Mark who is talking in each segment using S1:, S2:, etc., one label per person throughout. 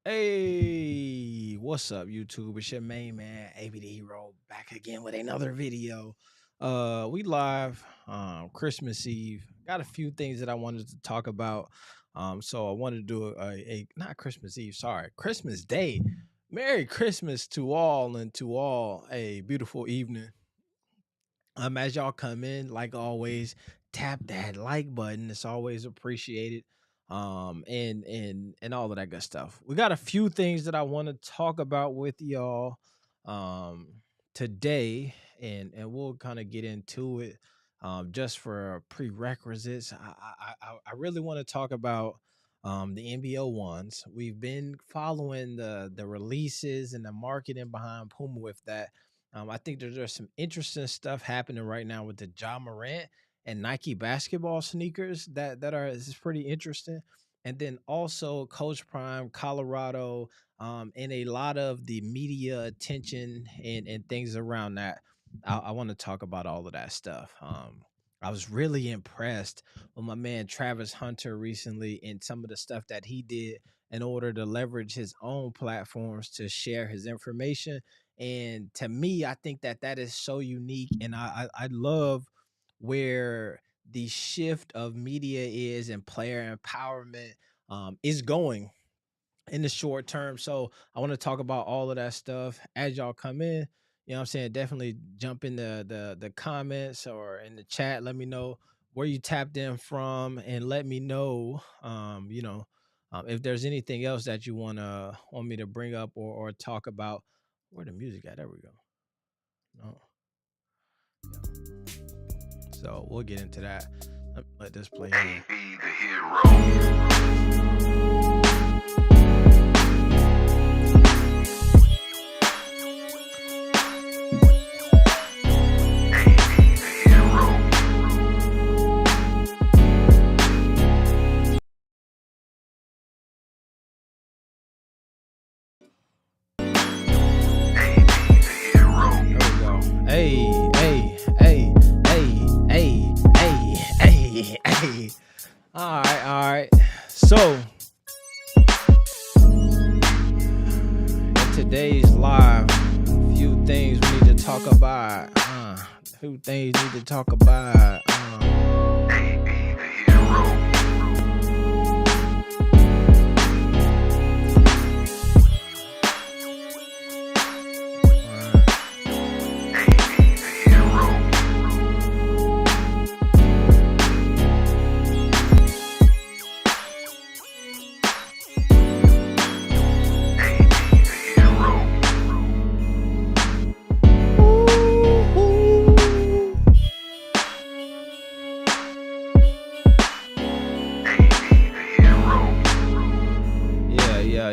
S1: Hey, what's up, YouTube? It's your main man, ABD Hero, back again with another video. We live Christmas Eve. Got a few things that I wanted to talk about. So I wanted to do a not Christmas Eve, sorry, Christmas Day. Merry Christmas to all and to all a beautiful evening. As y'all come in, like always, tap that like button. It's always appreciated. And all of that good stuff. We got a few things that I want to talk about with y'all um today, and we'll kind of get into it. Just for prerequisites, I really want to talk about the NBO ones. We've been following the releases and the marketing behind Puma with that. I think there's some interesting stuff happening right now with the Morant and Nike basketball sneakers that are is pretty interesting. And then also Coach Prime, Colorado, and a lot of the media attention and things around that. I want to talk about all of that stuff. I was really impressed with my man Travis Hunter recently and some of the stuff that he did in order to leverage his own platforms to share his information. And to me, I think that that is so unique, and I love where the shift of media is and player empowerment is going in the short term. So I want to talk about all of that stuff as y'all come in. You know what I'm saying? Definitely jump in the comments or in the chat. Let me know where you tapped in from, and let me know if there's anything else that you want me to bring up or talk about. Where the music at? There we go. No. So we'll get into that. Let this play here.
S2: AB the hero. AB the hero. AB the hero.
S1: There we go. Hey, hey, hey, hey, hey, hey, hey, hey. All right. So in today's live, a few things we need to talk about. A few things we need to talk about.
S2: AB the hero. AB the hero. AB the hero. AB the hero.
S1: Yeah.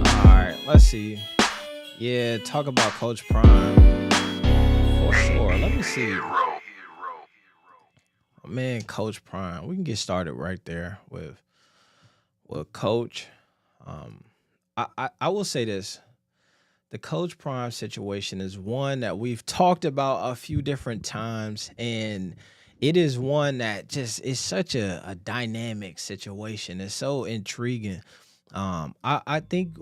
S1: All right, let's see. Yeah, talk about Coach Prime for sure. Let me see.
S2: Hero.
S1: Man, Coach Prime. We can get started right there with Coach. Um, I will say this: the Coach Prime situation is one that we've talked about a few different times, and it is one that just is such a dynamic situation. It's so intriguing. I think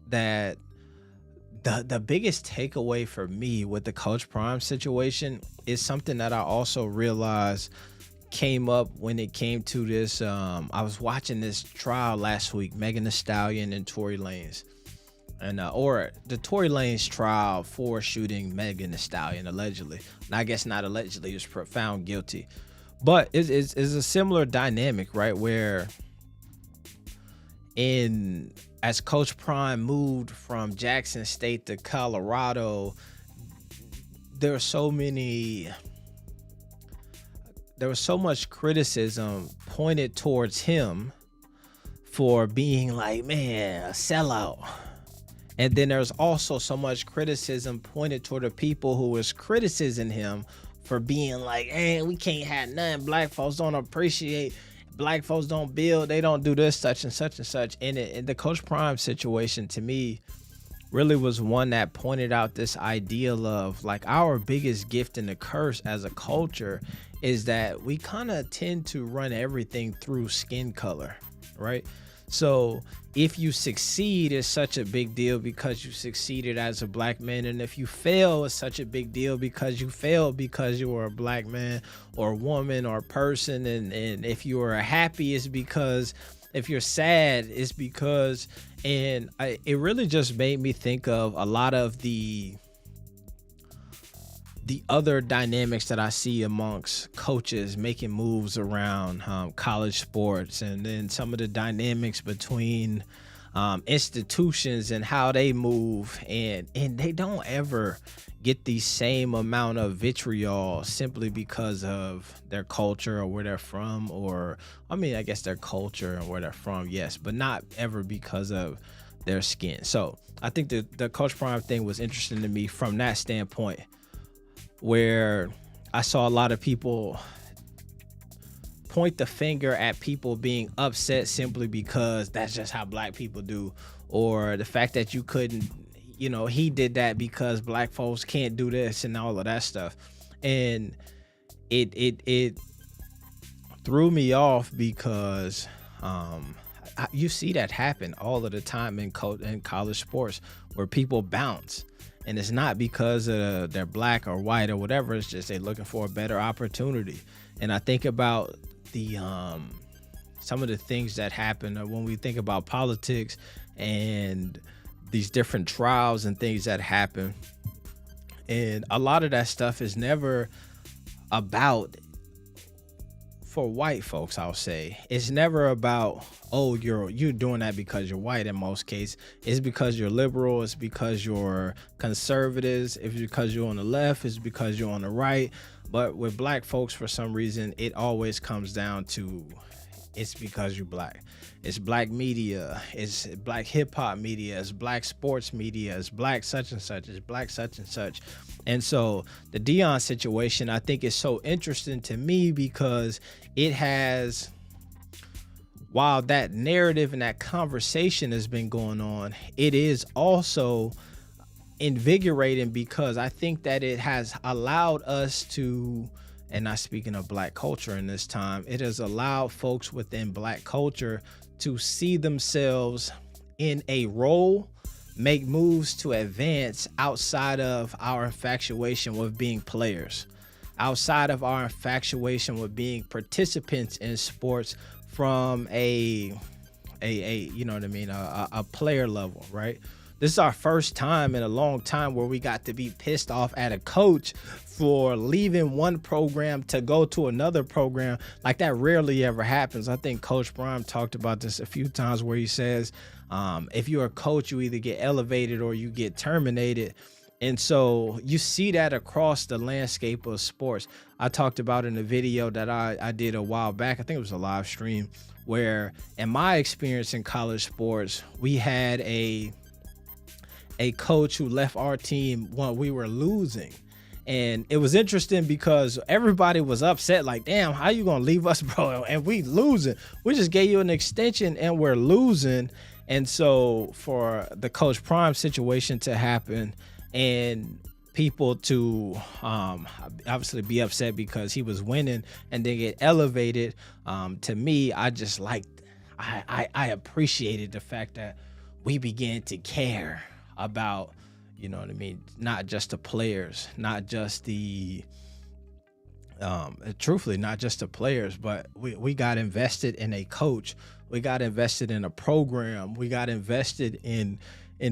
S1: that the biggest takeaway for me with the Coach Prime situation is something that I also realized came up when it came to this. I was watching this trial last week, Megan Thee Stallion and Tory Lanez, and or the Tory Lanez trial for shooting Megan Thee Stallion allegedly. And I guess not allegedly, he was found guilty, but it's a similar dynamic, right? Where in as Coach Prime moved from Jackson State to Colorado, there are so many there was so much criticism pointed towards him for being like, man, a sellout. And then there's also so much criticism pointed toward the people who was criticizing him for being like, hey, we can't have nothing. Black folks don't appreciate. Black folks don't build. They don't do this, such and such and such. And the Coach Prime situation, to me, really was one that pointed out this ideal of like our biggest gift and the curse as a culture is that we kind of tend to run everything through skin color, right? So if you succeed, it's such a big deal because you succeeded as a black man. And if you fail, it's such a big deal because you failed because you were a black man or woman or person. And if you are happy, it's because, if you're sad, it's because, it really just made me think of a lot of the other dynamics that I see amongst coaches making moves around college sports, and then some of the dynamics between institutions and how they move, and they don't ever get the same amount of vitriol simply because of their culture or where they're from, or I mean, I guess their culture and where they're from, yes, but not ever because of their skin. So I think the Coach Prime thing was interesting to me from that standpoint, where I saw a lot of people point the finger at people being upset simply because that's just how black people do, or the fact that you couldn't, he did that because black folks can't do this and all of that stuff. And it threw me off because you see that happen all of the time in college sports, where people bounce. And it's not because they're black or white or whatever. It's just they're looking for a better opportunity. And I think about the some of the things that happen when we think about politics and these different trials and things that happen. And a lot of that stuff is never about, for white folks, I'll say, it's never about, oh, you're doing that because you're white. In most cases, it's because you're liberal, it's because you're conservatives, it's because you're on the left, it's because you're on the right. But with black folks, for some reason, it always comes down to, it's because you're black. It's black media, it's black hip hop media, it's black sports media, it's black such and such, it's black such and such. And so the Deion situation, I think, is so interesting to me because it has, while that narrative and that conversation has been going on, it is also invigorating because I think that it has allowed us to, and not speaking of black culture in this time, it has allowed folks within black culture to see themselves in a role, make moves to advance outside of our infatuation with being players, outside of our infatuation with being participants in sports from a you know what I mean, a player level, right? This is our first time in a long time where we got to be pissed off at a coach for leaving one program to go to another program. Like, that rarely ever happens. I think Coach Prime talked about this a few times, where he says, if you're a coach, you either get elevated or you get terminated. And so you see that across the landscape of sports. I talked about in a video that I did a while back, I think it was a live stream, where in my experience in college sports, we had a coach who left our team when we were losing. And it was interesting because everybody was upset, like, damn, how you gonna leave us, bro? And we losing. We just gave you an extension and we're losing. And so for the Coach Prime situation to happen and people to obviously be upset because he was winning and then get elevated, to me, I just I appreciated the fact that we began to care about, you know what I mean, not just the players, not just the truthfully, not just the players, but we got invested in a coach, we got invested in a program, we got invested in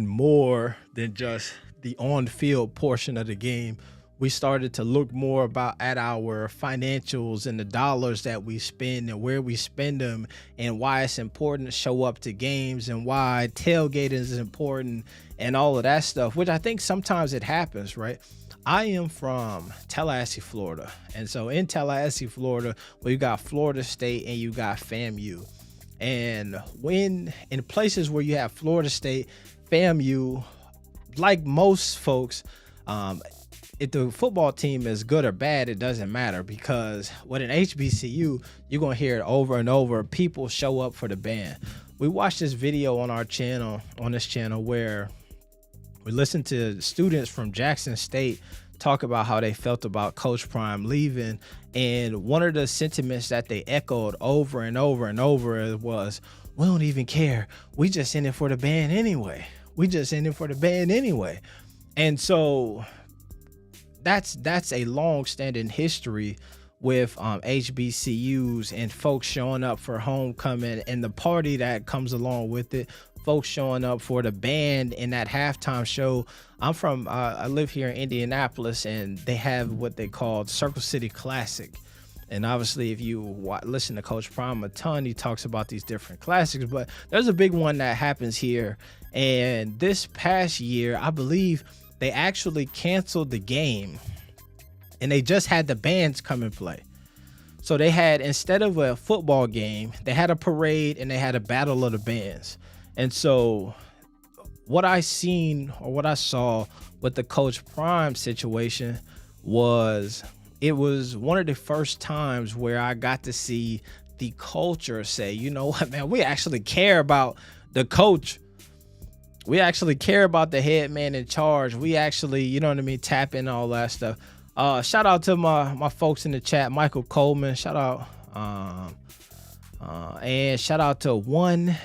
S1: more than just the on-field portion of the game. We started to look more at our financials and the dollars that we spend and where we spend them, and why it's important to show up to games, and why tailgating is important and all of that stuff, which I think sometimes it happens, right? I am from Tallahassee, Florida. And so in Tallahassee, Florida, well, you got Florida State and you got FAMU. And when in places where you have Florida State, FAMU, like most folks, if the football team is good or bad, it doesn't matter, because with an HBCU, you're going to hear it over and over. People show up for the band. We watched this video on this channel, where we listened to students from Jackson State talk about how they felt about Coach Prime leaving. And one of the sentiments that they echoed over and over and over was, we don't even care. We just in it for the band anyway. We just in it for the band anyway. And so that's a long-standing history with HBCUs and folks showing up for homecoming and the party that comes along with it. Folks showing up for the band in that halftime show. I live here in Indianapolis, and they have what they call Circle City Classic. And obviously, if you listen to Coach Prime a ton, he talks about these different classics. But there's a big one that happens here. And this past year, I believe they actually canceled the game, and they just had the bands come and play. So they had, instead of a football game, they had a parade and they had a battle of the bands. And so what I saw with the Coach Prime situation was, it was one of the first times where I got to see the culture say, you know what, man, we actually care about the coach. We actually care about the head man in charge. We actually, you know what I mean, tap in all that stuff. Shout out to my folks in the chat, Michael Coleman. Shout out, and shout out to one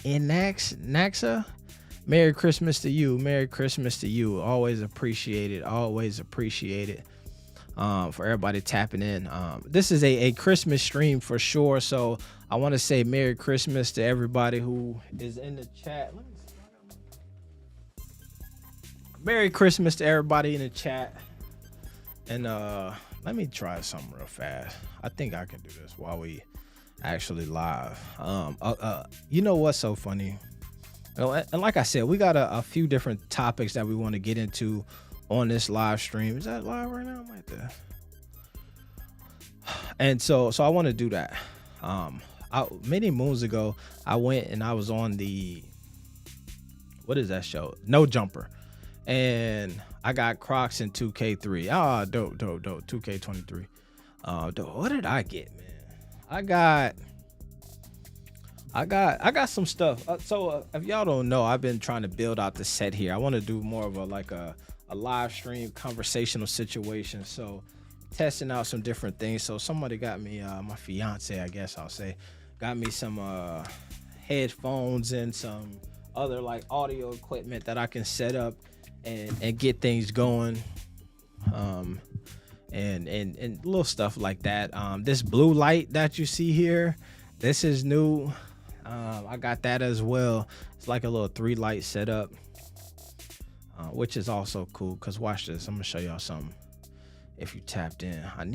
S1: in Naxa. Merry Christmas to you. Merry Christmas to you. Always appreciate it. Always appreciate it. For everybody tapping in. This is a Christmas stream for sure. So I want to say Merry Christmas to everybody who is in the chat. Merry Christmas to everybody in the chat. And let me try something real fast. I think I can do this while we actually live. You know what's so funny? And like I said, we got a few different topics that we want to get into on this live stream. Is that live right now? Right there. And so I want to do that. Many moons ago, I went and I was on the, what is that show? No Jumper. And I got Crocs in 2K3. Ah, dope. 2K23. Dope. What did I get, man? I got some stuff. So if y'all don't know, I've been trying to build out the set here. I want to do more of a live stream conversational situation. So testing out some different things. So somebody got me, my fiance, I guess I'll say, got me some headphones and some other like audio equipment that I can set up and get things going. And little stuff like that. This blue light that you see here, this is new. I got that as well. It's like a little 3-light setup, which is also cool. Cause watch this. I'm gonna show y'all something. If you tapped in, let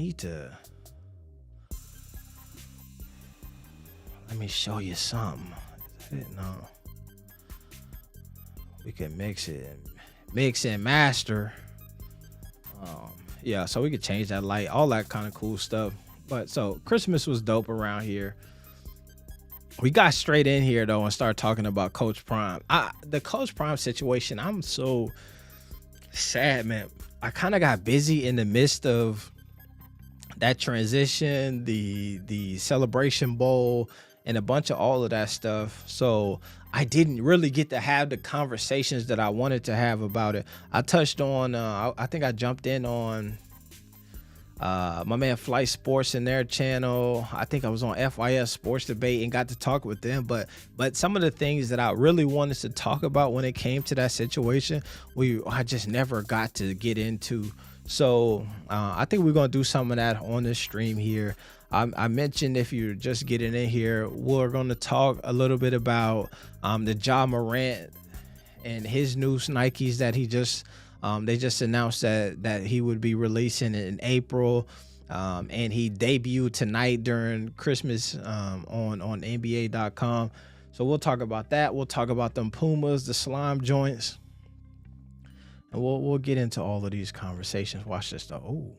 S1: me show you something. No, we can mix and master. Yeah, so we could change that light, all that kind of cool stuff. But so Christmas was dope around here. We got straight in here though and started talking about Coach Prime. The Coach Prime situation, I'm so sad, man. I kind of got busy in the midst of that transition, the Celebration Bowl, and a bunch of all of that stuff. So I didn't really get to have the conversations that I wanted to have about it. I touched on, I think I jumped in on my man Flight Sports in their channel. I think I was on FYS Sports Debate and got to talk with them. But some of the things that I really wanted to talk about when it came to that situation, I just never got to get into. So I think we're going to do some of that on this stream here. I mentioned, if you're just getting in here, we're going to talk a little bit about the Ja Morant and his new Nikes that he just they just announced that he would be releasing in April, and he debuted tonight during Christmas on NBA.com. So we'll talk about that. We'll talk about them Pumas, the slime joints, and we'll get into all of these conversations. Watch this though. Oh.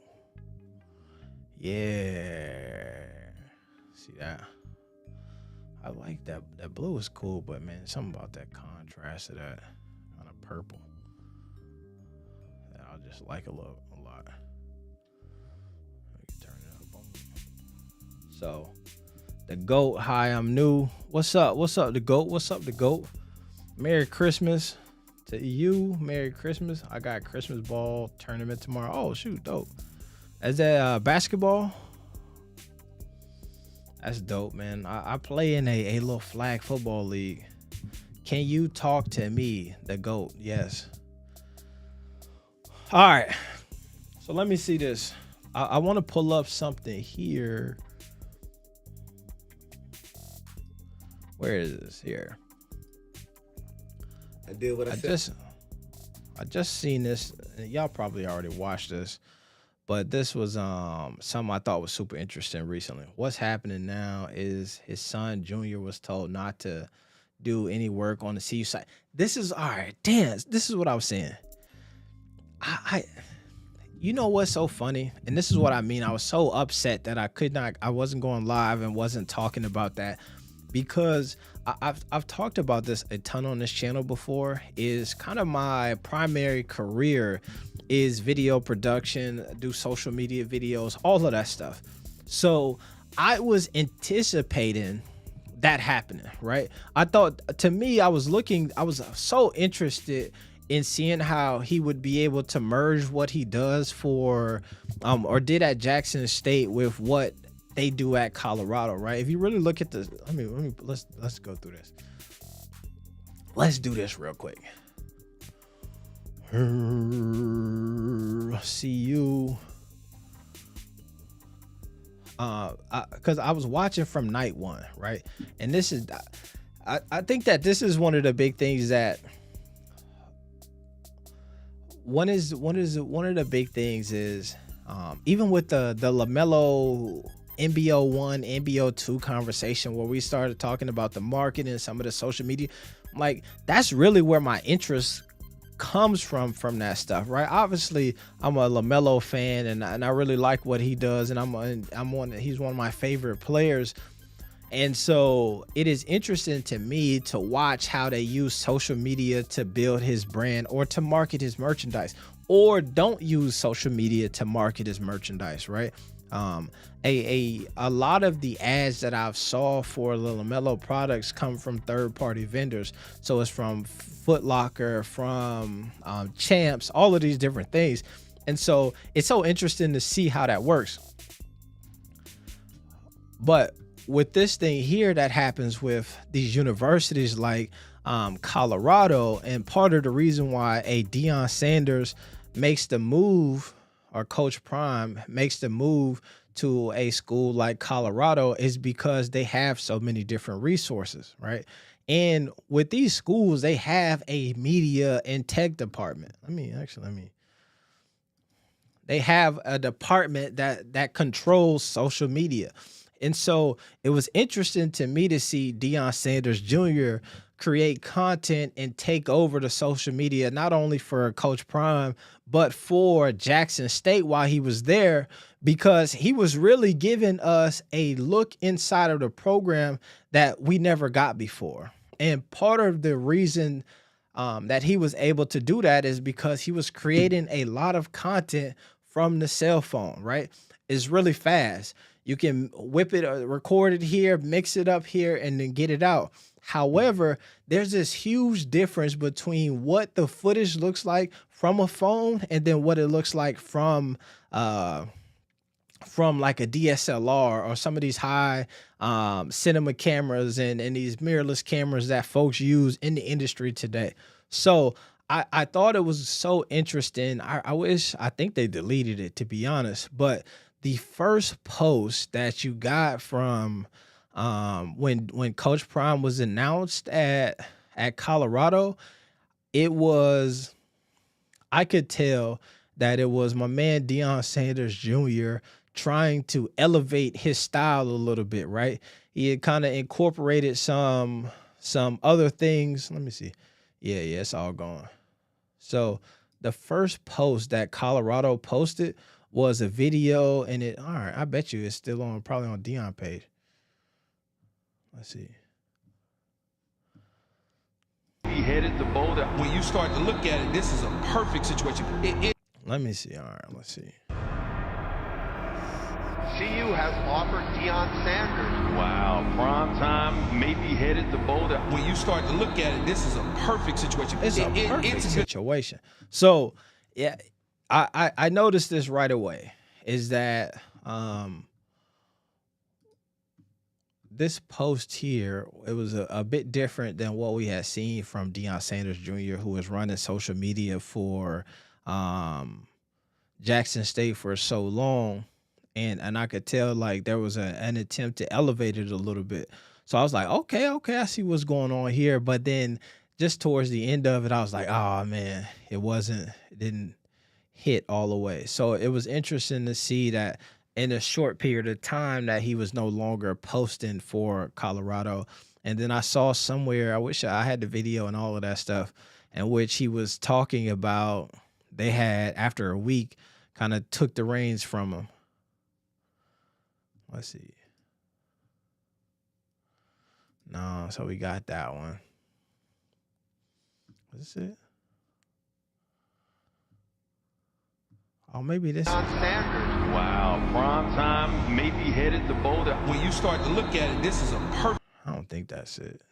S1: Yeah, see that? I like that. That blue is cool, but man, something about that contrast of that kind of purple that I just like a lot. Let me turn it up. Boom. So, the GOAT. Hi, I'm new. What's up? What's up, the GOAT? What's up, the GOAT? Merry Christmas to you. Merry Christmas. I got Christmas ball tournament tomorrow. Oh shoot, dope. Is that basketball? That's dope, man. I play in a little flag football league. Can you talk to me, the GOAT? Yes. All right. So let me see this. I want to pull up something here. Where is this? Here.
S3: I did what I said.
S1: I just seen this. Y'all probably already watched this, but this was something I thought was super interesting recently. What's happening now is his son Junior was told not to do any work on the CU site. This is all right. Damn, this is what I was saying. I you know what's so funny? And this is what I mean. I was so upset that I wasn't going live and wasn't talking about that because I've talked about this a ton on this channel before. Is kind of my primary career is video production, do social media videos, all of that stuff. So I was anticipating that happening, right? I thought, to me, I was so interested in seeing how he would be able to merge what he does for or did at Jackson State with what they do at Colorado, right? If you really look at the let's go through this. Let's do this real quick. CU because I was watching from night one, right? And this is I think that this is one of the big things that one of the big things is even with the LaMelo NBO1 NBO2 conversation where we started talking about the market and some of the social media, like that's really where my interest comes from that stuff, right? Obviously I'm a LaMelo fan and I really like what he does, and he's one of my favorite players. And so it is interesting to me to watch how they use social media to build his brand or to market his merchandise, or don't use social media to market his merchandise, right? A lot of the ads that I've saw for the LaMelo products come from third-party vendors. So it's from Foot Locker, from Champs, all of these different things. And so it's so interesting to see how that works. But with this thing here that happens with these universities like Colorado, and part of the reason why a Deion Sanders makes the move, or Coach Prime makes the move to a school like Colorado, is because they have so many different resources, right? And with these schools, they have a media and tech department. They have a department that controls social media. And so it was interesting to me to see Deion Sanders Jr. create content and take over the social media, not only for Coach Prime, but for Jackson State while he was there, because he was really giving us a look inside of the program that we never got before. And part of the reason that he was able to do that is because he was creating a lot of content from the cell phone, right? It's really fast. You can whip it, record it here, mix it up here, and then get it out. However, there's this huge difference between what the footage looks like from a phone and then what it looks like from like a DSLR or some of these high cinema cameras and these mirrorless cameras that folks use in the industry today. So I thought it was so interesting. I think they deleted it, to be honest, but the first post that you got from when Coach Prime was announced at Colorado, I could tell that it was my man Deion Sanders Jr. trying to elevate his style a little bit, right? He had kind of incorporated some other things. Let me see. Yeah, it's all gone. So the first post that Colorado posted was a video, and all right, I bet you it's still probably on Deion page. Let's see.
S4: He headed the Boulder. When you start to look at it, this is a perfect situation.
S1: Let me see. All right, let's see.
S5: CU has offered Deion Sanders.
S4: Wow, prime time, maybe headed to Boulder. When you start to look at it, this is a perfect situation.
S1: It's a perfect situation. So, yeah, I noticed this right away, is that this post here, it was a bit different than what we had seen from Deion Sanders Jr., who was running social media for um, Jackson State for so long, and I could tell like there was an attempt to elevate it a little bit. So I was like, okay, okay, I see what's going on here. But then just towards the end of it, I was like, oh man, it didn't hit all the way. So it was interesting to see that in a short period of time that he was no longer posting for Colorado. And then I saw somewhere, I wish I had the video and all of that stuff, in which he was talking about they had, after a week, kind of took the reins from him. Let's see. No, so we got that one. Is this it? Oh, maybe this.
S5: Deion Sanders.
S4: Wow, prime time, maybe headed to Boulder. When you start to look at it, this is a perfect.
S1: I don't think that's it.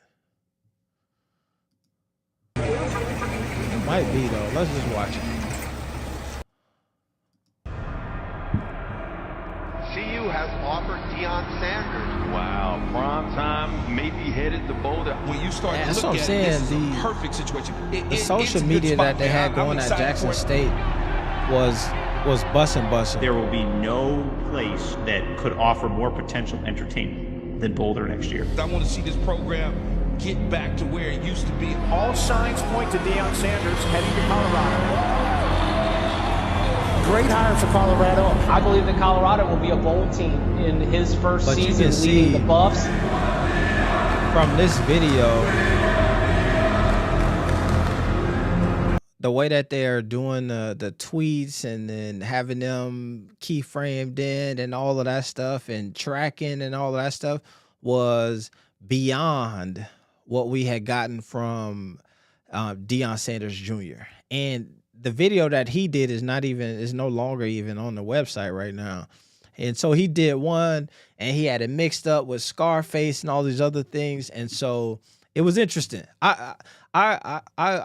S1: It might be though. Let's just watch it.
S5: CU has offered Deion Sanders.
S4: Wow, prime time, maybe headed to Boulder. When you start
S1: Yeah,
S4: to
S1: that's
S4: look
S1: what I'm
S4: at
S1: saying,
S4: it, this is
S1: the-
S4: a perfect situation.
S1: The social media that they had going at Jackson State was busting.
S3: There will be no place that could offer more potential entertainment than Boulder next year.
S4: I want to see this program get back to where it used to be.
S6: All signs point to Deion Sanders heading to Colorado. Great hire for Colorado.
S7: I believe that Colorado will be a bowl team in his first
S1: But you
S7: season
S1: can
S7: leading
S1: see
S7: the Buffs.
S1: from this video the way that they're doing the tweets and then having them keyframed in and all of that stuff and tracking and all of that stuff was beyond what we had gotten from Deion Sanders Jr. And the video that he did is no longer even on the website right now. And so he did one and he had it mixed up with Scarface and all these other things. And so it was interesting. I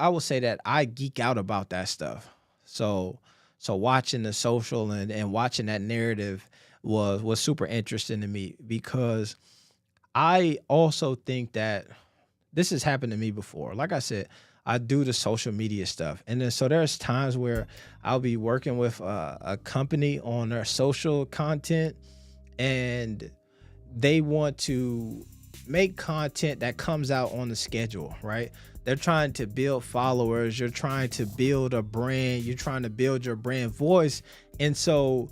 S1: will say that I geek out about that stuff. So watching the social and watching that narrative was super interesting to me, because I also think that this has happened to me before. Like I said, I do the social media stuff. And then so there's times where I'll be working with a company on their social content, and they want to make content that comes out on the schedule, right? They're trying to build followers. You're trying to build a brand. You're trying to build your brand voice. And so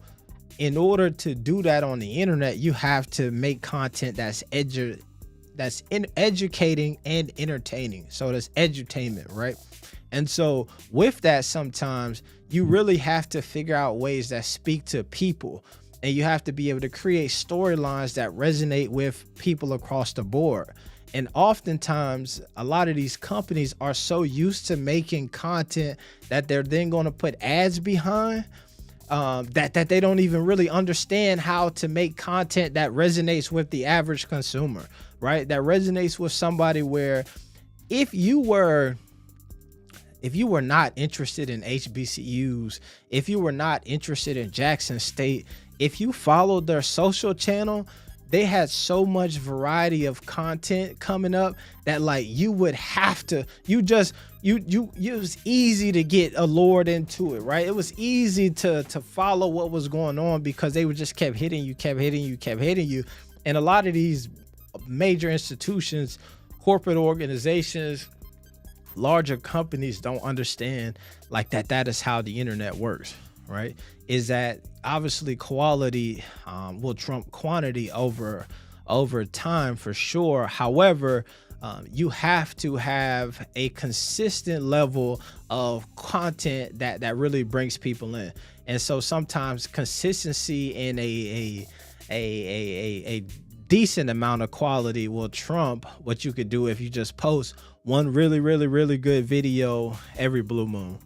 S1: in order to do that on the internet, you have to make content that's educating and entertaining. So that's edutainment, right? And so with that, sometimes you really have to figure out ways that speak to people, and you have to be able to create storylines that resonate with people across the board. And oftentimes, a lot of these companies are so used to making content that they're then going to put ads behind, that they don't even really understand how to make content that resonates with the average consumer, right? That resonates with somebody where if you were not interested in HBCUs, if you were not interested in Jackson State, if you followed their social channel, they had so much variety of content coming up that like you would have to, it was easy to get allured into it, right? It was easy to follow what was going on because they would just kept hitting you. And a lot of these major institutions, corporate organizations, larger companies don't understand like that is how the internet works, right? Is that obviously quality will trump quantity over time for sure. However, you have to have a consistent level of content that really brings people in. And so sometimes consistency in a decent amount of quality will trump what you could do if you just post one really good video every blue moon.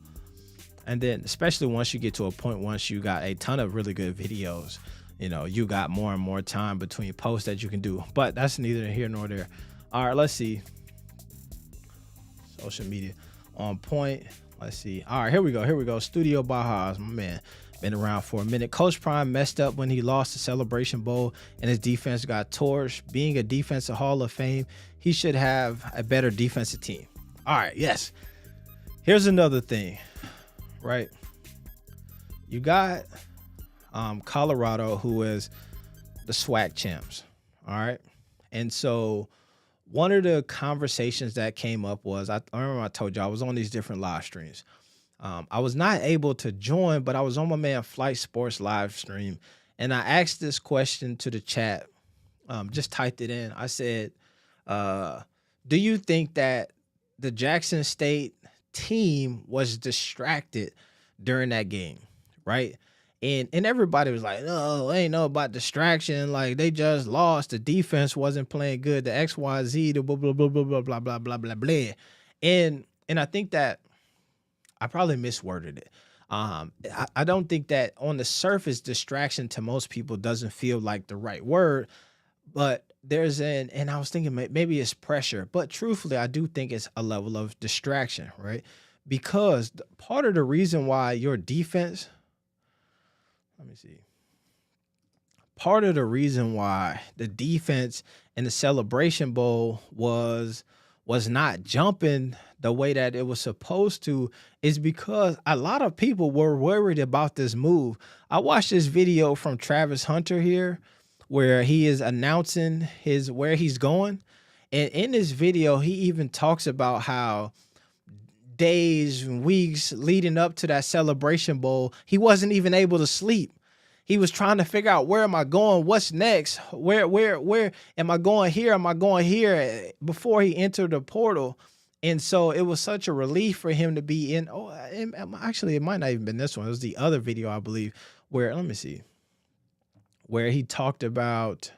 S1: And then especially once you get to a point, once you got a ton of really good videos, you got more and more time between posts that you can do. But that's neither here nor there. All right, let's see. Social media on point. Let's see. All right, here we go. Studio Bajas, my man. been around for a minute. Coach Prime messed up when he lost the Celebration Bowl and his defense got torched. Being a defensive Hall of Fame, he should have a better defensive team. All right, yes. Here's another thing, right? You got Colorado, who is the SWAC champs, all right? And so one of the conversations that came up was, I remember I told you I was on these different live streams. I was not able to join, but I was on my man Flight Sports live stream, and I asked this question to the chat. Just typed it in. I said, do you think that the Jackson State team was distracted during that game, right? And everybody was like, no, ain't no about distraction. Like, they just lost. The defense wasn't playing good. The XYZ, the blah, blah, blah, blah, blah, blah, blah, blah, blah, blah. And I think that I probably misworded it. I don't think that on the surface, distraction to most people doesn't feel like the right word, but and I was thinking maybe it's pressure, but truthfully, I do think it's a level of distraction, right? Because part of the reason why your defense, let me see. Part of the reason why the defense in the Celebration Bowl was not jumping the way that it was supposed to is because a lot of people were worried about this move. I watched this video from Travis Hunter here where he is announcing where he's going. And in this video, he even talks about how days and weeks leading up to that Celebration Bowl, he wasn't even able to sleep. He was trying to figure out, where am I going? What's next? Where am I going here? Am I going here? Before he entered the portal. And so it was such a relief for him to be in. Oh, actually, it might not even been this one. It was the other video, I believe, where, let me see, where he talked about,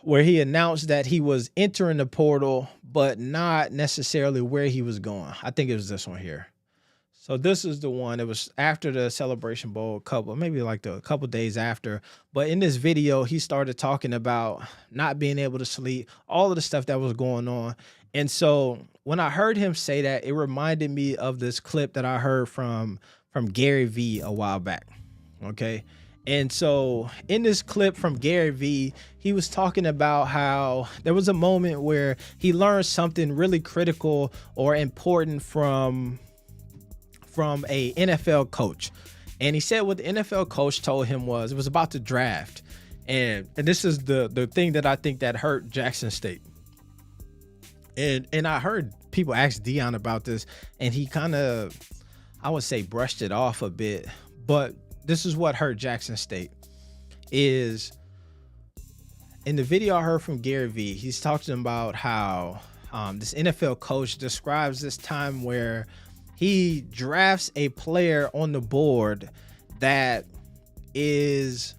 S1: where he announced that he was entering the portal, but not necessarily where he was going. I think it was this one here. So this is the one. It was after the Celebration Bowl, maybe like a couple days after. But in this video, he started talking about not being able to sleep, all of the stuff that was going on. And so when I heard him say that, it reminded me of this clip that I heard from Gary Vee a while back. Okay. And so in this clip from Gary Vee, he was talking about how there was a moment where he learned something really critical or important from a NFL coach. And he said what the NFL coach told him was, it was about the draft. And this is the thing that I think that hurt Jackson State. And I heard people ask Deion about this, and he kind of, I would say, brushed it off a bit. But this is what hurt Jackson State. Is in the video I heard from Gary Vee, he's talking about how this NFL coach describes this time where he drafts a player on the board that is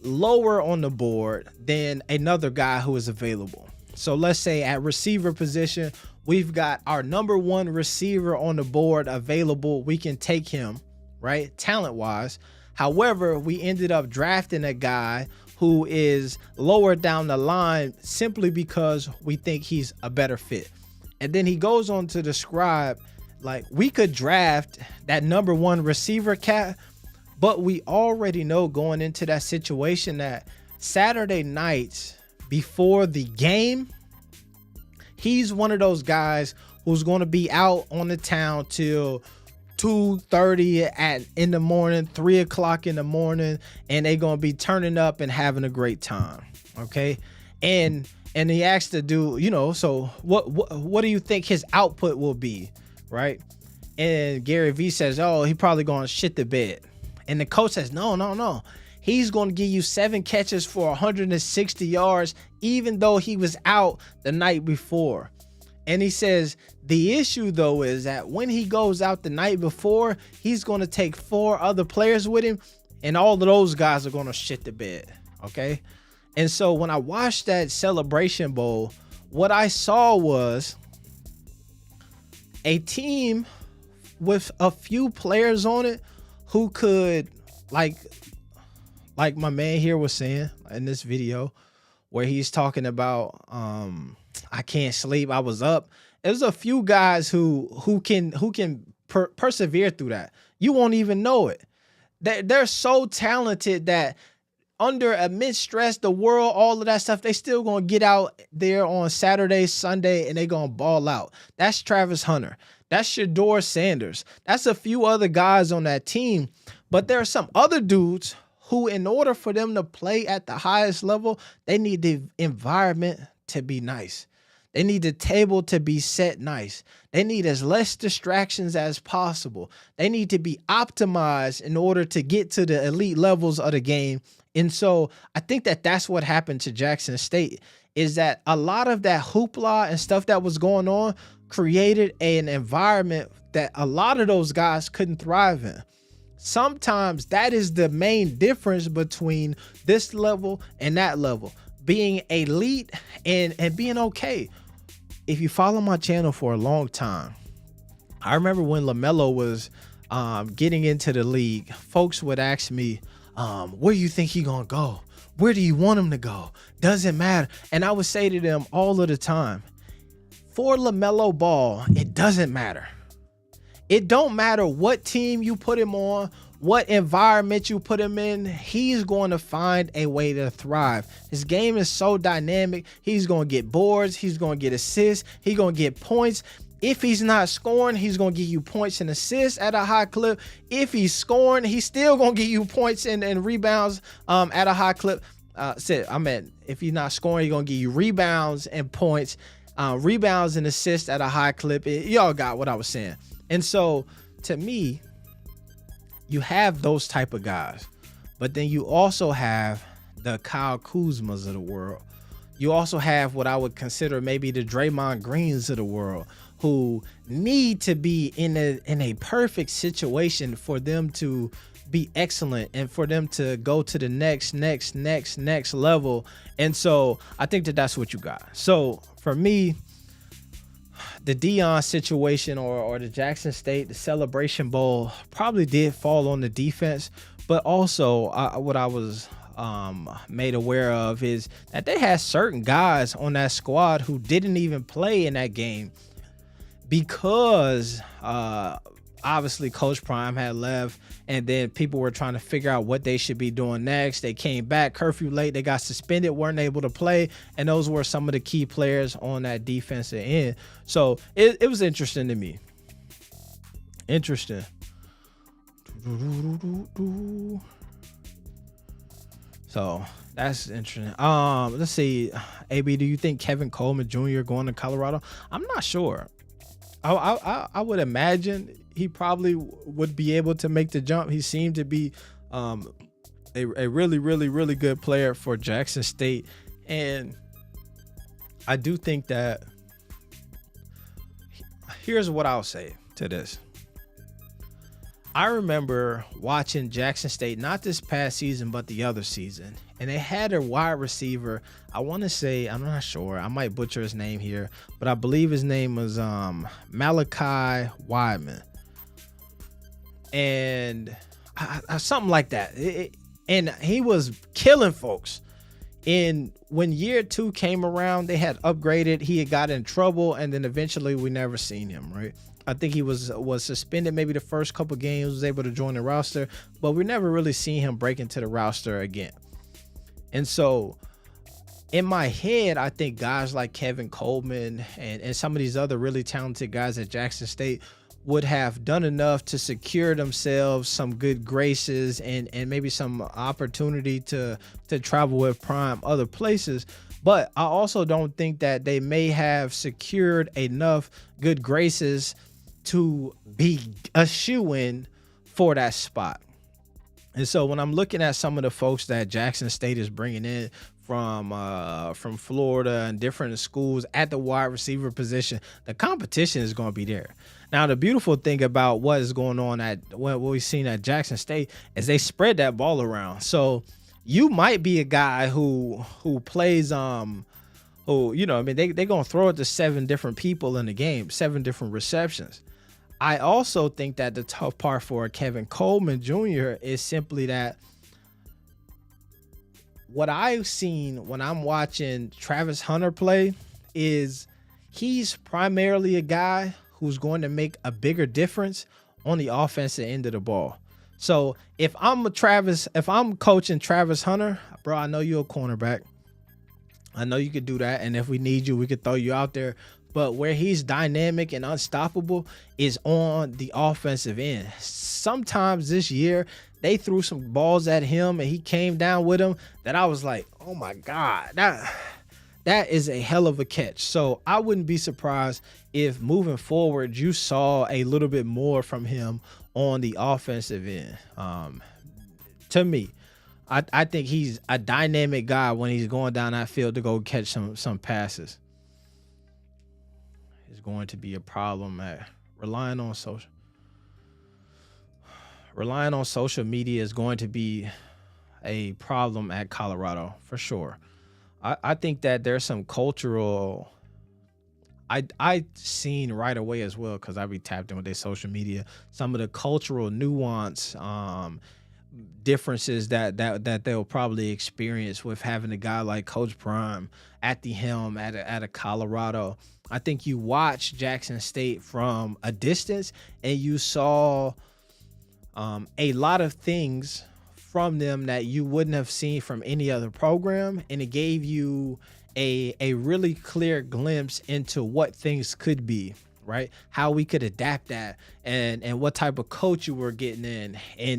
S1: lower on the board than another guy who is available. So let's say at receiver position, we've got our number one receiver on the board available. We can take him, right? Talent wise. However, we ended up drafting a guy who is lower down the line simply because we think he's a better fit. And then he goes on to describe, like, we could draft that number one receiver cat, but we already know going into that situation that Saturday nights before the game, he's one of those guys who's going to be out on the town till 2:30 in the morning, 3 o'clock in the morning, and they're going to be turning up and having a great time. Okay. And he asked the dude, so what do you think his output will be? Right. And Gary Vee says, oh, he probably going to shit the bed. And the coach says, no. He's going to give you 7 catches for 160 yards, even though he was out the night before. And he says, the issue, though, is that when he goes out the night before, he's going to take 4 other players with him, and all of those guys are going to shit the bed. Okay. And so when I watched that Celebration Bowl, what I saw was a team with a few players on it who could, like my man here was saying in this video, where he's talking about, I can't sleep, I was up. There's a few guys who can persevere through that. You won't even know it. They're so talented that under immense stress, the world, all of that stuff, they still gonna get out there on Saturday, Sunday, and they gonna ball out. That's Travis Hunter. That's Shador Sanders. That's a few other guys on that team. But there are some other dudes who, in order for them to play at the highest level, they need the environment to be nice. They need the table to be set nice. They need as less distractions as possible. They need to be optimized in order to get to the elite levels of the game. And so I think that that's what happened to Jackson State, is that a lot of that hoopla and stuff that was going on created an environment that a lot of those guys couldn't thrive in. Sometimes that is the main difference between this level and that level, being elite and being okay. If you follow my channel for a long time, I remember when LaMelo was getting into the league, folks would ask me, where do you think he gonna go? Where do you want him to go? Doesn't matter. And I would say to them all of the time, for LaMelo Ball, it doesn't matter. It don't matter what team you put him on, what environment you put him in, he's going to find a way to thrive. His game is so dynamic. He's going to get boards. He's going to get assists. He's going to get points. If he's not scoring, he's going to give you points and assists at a high clip. If he's scoring, he's still going to give you points and rebounds at a high clip. If he's not scoring, he's going to give you rebounds and points, rebounds and assists at a high clip. Y'all got what I was saying. And so, to me, you have those type of guys, but then you also have the Kyle Kuzmas of the world. You also have what I would consider maybe the Draymond Greens of the world, who need to be in a perfect situation for them to be excellent and for them to go to the next level. And so I think that that's what you got. So for me, the Deion situation or the Jackson State, the Celebration Bowl probably did fall on the defense, but also what I was made aware of is that they had certain guys on that squad who didn't even play in that game because obviously Coach Prime had left, and then people were trying to figure out what they should be doing next. They came back curfew late, they got suspended, weren't able to play, and those were some of the key players on that defensive end. So it was interesting to me. Interesting. So that's interesting. Let's see. AB, do you think Kevin Coleman Jr. going to Colorado? I'm not sure. I would imagine he probably would be able to make the jump. He seemed to be a really good player for Jackson State. And I do think that here's what I'll say to this. I remember watching Jackson State, not this past season, but the other season. And they had a wide receiver. I want to say, I'm not sure, I might butcher his name here, but I believe his name was Malachi Wideman. And something like that. And he was killing folks. And when year 2 came around, they had upgraded. He had got in trouble, and then eventually we never seen him, right? I think he was suspended maybe the first couple games, was able to join the roster, but we never really seen him break into the roster again. And so in my head, I think guys like Kevin Coleman and some of these other really talented guys at Jackson State would have done enough to secure themselves some good graces and maybe some opportunity to travel with Prime other places. But I also don't think that they may have secured enough good graces to be a shoo-in for that spot. And so when I'm looking at some of the folks that Jackson State is bringing in from Florida and different schools at the wide receiver position, the competition is going to be there. Now, the beautiful thing about what is going on at what we've seen at Jackson State is they spread that ball around. So you might be a guy who plays they're going to throw it to 7 different people in the game, 7 different receptions. I also think that the tough part for Kevin Coleman Jr. is simply that what I've seen when I'm watching Travis Hunter play is he's primarily a guy who's going to make a bigger difference on the offensive end of the ball. So if I'm coaching Travis Hunter, bro, I know you're a cornerback. I know you could do that, and if we need you, we could throw you out there. But where he's dynamic and unstoppable is on the offensive end. Sometimes this year, they threw some balls at him, and he came down with them that I was like, oh my God, that is a hell of a catch. So I wouldn't be surprised if moving forward, you saw a little bit more from him on the offensive end. To me, I think he's a dynamic guy when he's going down that field to go catch some passes. It's going to be a problem at relying on social media is going to be a problem at Colorado for sure. I think that there's some cultural I seen right away as well, because I be tapped in with their social media, some of the cultural nuance differences that they'll probably experience with having a guy like Coach Prime at the helm at a Colorado. I think you watch Jackson State from a distance and you saw a lot of things from them that you wouldn't have seen from any other program, and it gave you a really clear glimpse into what things could be, right? How we could adapt that, and what type of coach you were getting in.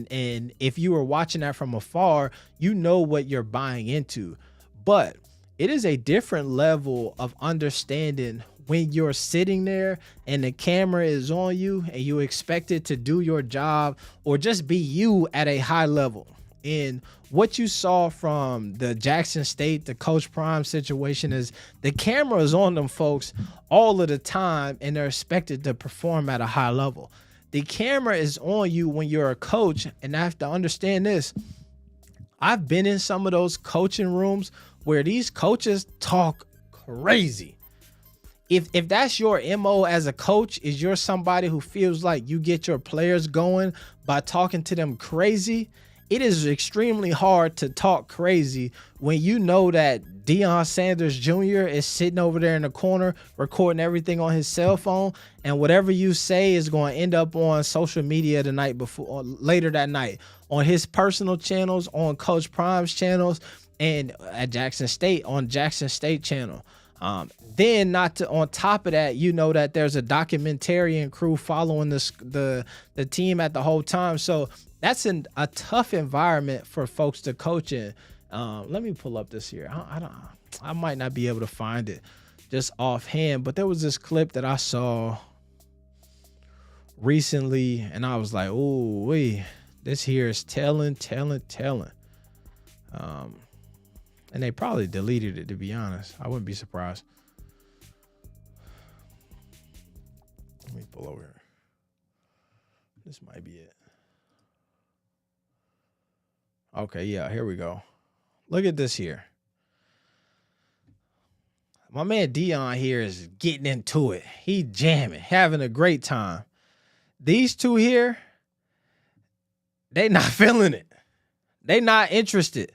S1: And if you were watching that from afar, you know what you're buying into. But it is a different level of understanding when you're sitting there and the camera is on you and you expected to do your job or just be you at a high level. And what you saw from the Jackson State, the Coach Prime situation is the camera is on them folks all of the time, and they're expected to perform at a high level. The camera is on you when you're a coach, and I have to understand this. I've been in some of those coaching rooms where these coaches talk crazy. If that's your MO as a coach, is you're somebody who feels like you get your players going by talking to them crazy, it is extremely hard to talk crazy when you know that Deion Sanders Jr. is sitting over there in the corner recording everything on his cell phone, and whatever you say is going to end up on social media the night before, or later that night, on his personal channels, on Coach Prime's channels, and at Jackson State on Jackson State channel. Then on top of that, you know that there's a documentarian crew following the team at the whole time. So that's a tough environment for folks to coach in. Let me pull up this here. I might not be able to find it just offhand, but there was this clip that I saw recently, and I was like, "Oh, wait, this here is telling." And they probably deleted it, to be honest. I wouldn't be surprised. Let me pull over here. This might be it. Okay, yeah, here we go. Look at this here. My man Deion here is getting into it. He jamming, having a great time. These two here, they not feeling it. They not interested.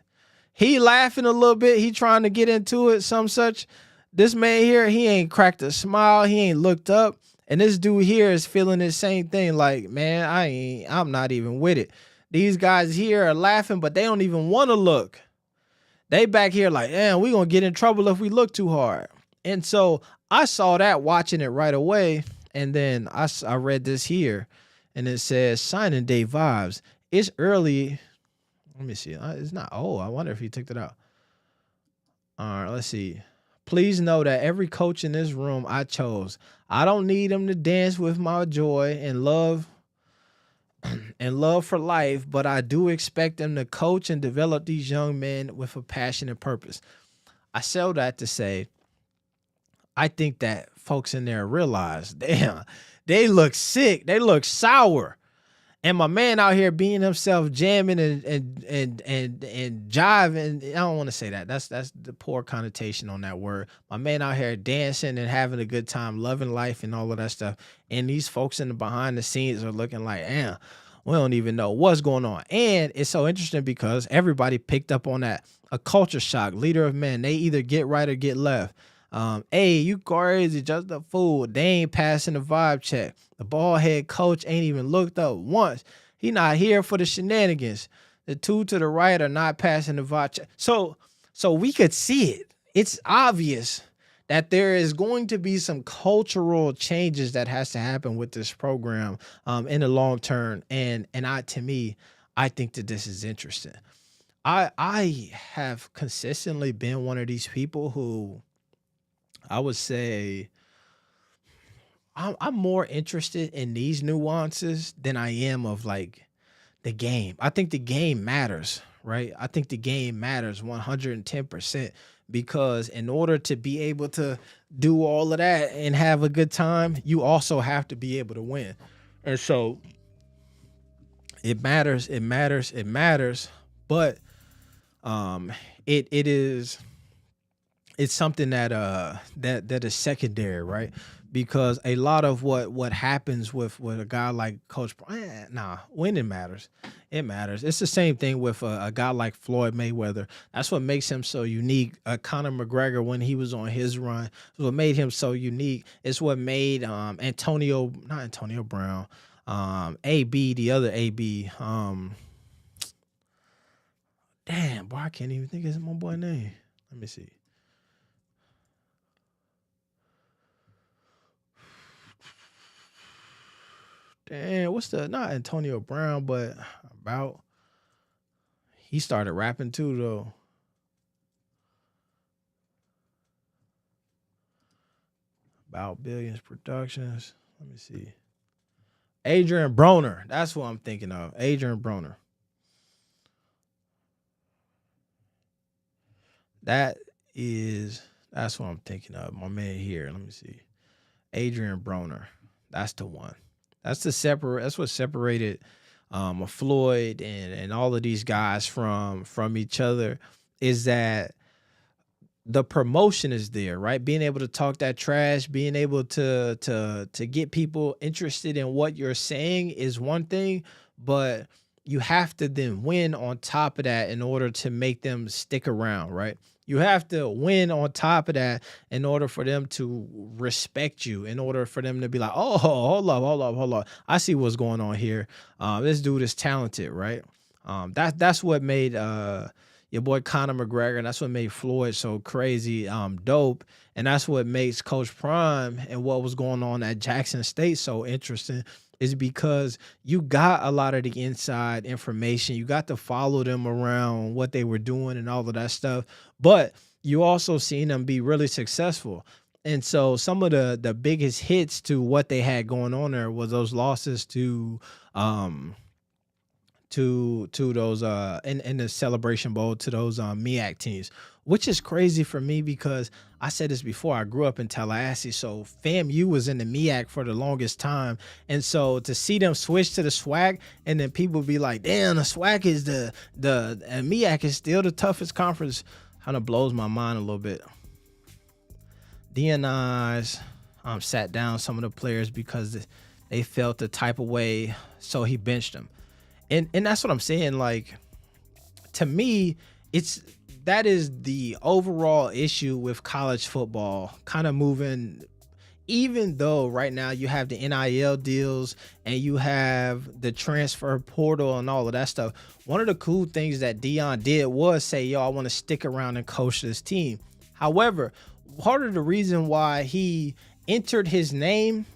S1: He laughing a little bit. He trying to get into it, some such. This man here, he ain't cracked a smile. He ain't looked up. And this dude here is feeling the same thing. Like, man, I'm not even with it. These guys here are laughing, but they don't even want to look. They back here like, damn, we going to get in trouble if we look too hard. And so I saw that watching it right away. And then I read this here, and it says, signing day vibes. It's early. Let me see. It's not. Oh, I wonder if he took that out. All right, let's see. Please know that every coach in this room I chose. I don't need them to dance with my joy and love for life, but I do expect them to coach and develop these young men with a passion and purpose. I sell that to say, I think that folks in there realize, damn, they look sick. They look sour. And my man out here being himself, jamming and jiving. I don't want to say that. That's the poor connotation on that word. My man out here dancing and having a good time, loving life and all of that stuff. And these folks in the behind the scenes are looking like, damn, we don't even know what's going on. And it's so interesting because everybody picked up on that. A culture shock, leader of men. They either get right or get left. Hey, you crazy, just a fool. They ain't passing the vibe check. The ball head coach ain't even looked up once. He not here for the shenanigans. The two to the right are not passing the vibe check. So we could see it. It's obvious that there is going to be some cultural changes that has to happen with this program in the long term. And to me, I think that this is interesting. I have consistently been one of these people who I would say I'm more interested in these nuances than I am of like the game. I think the game matters, right? I think the game matters 110% because in order to be able to do all of that and have a good time, you also have to be able to win. And so it matters, but it's something that is secondary, right? Because a lot of what happens with a guy like Coach, winning matters. It matters. It's the same thing with a guy like Floyd Mayweather. That's what makes him so unique. Conor McGregor, when he was on his run, is what made him so unique. It's what made not Antonio Brown, AB, the other AB. Damn, boy, I can't even think of my boy's name. Let me see. Damn, what's not Antonio Brown, but about he started rapping too though. About Billions Productions. Let me see. Adrian Broner. That's what I'm thinking of. Adrian Broner. That's what I'm thinking of. My man here. Let me see. Adrian Broner. That's the one. That's what separated Floyd and all of these guys from each other is that the promotion is there, right? Being able to talk that trash, being able to get people interested in what you're saying is one thing, but you have to then win on top of that in order to make them stick around, right? You have to win on top of that in order for them to respect you, in order for them to be like, oh, hold up. I see what's going on here. This dude is talented, right? That's what made your boy Conor McGregor, and that's what made Floyd so crazy dope. And that's what makes Coach Prime and what was going on at Jackson State so interesting is because you got a lot of the inside information. You got to follow them around what they were doing and all of that stuff. But you also seen them be really successful. And so some of the biggest hits to what they had going on there was those losses to those in the Celebration Bowl to those MEAC teams, which is crazy for me because I said this before. I grew up in Tallahassee, so FAMU was in the MEAC for the longest time, and so to see them switch to the SWAC and then people be like, "Damn, the SWAC is and MEAC is still the toughest conference," kind of blows my mind a little bit. DNI's sat down some of the players because they felt the type of way, so he benched them. And that's what I'm saying. Like, to me, that is the overall issue with college football kind of moving, even though right now you have the NIL deals and you have the transfer portal and all of that stuff. One of the cool things that Deion did was say, yo, I want to stick around and coach this team. However, part of the reason why he entered his name,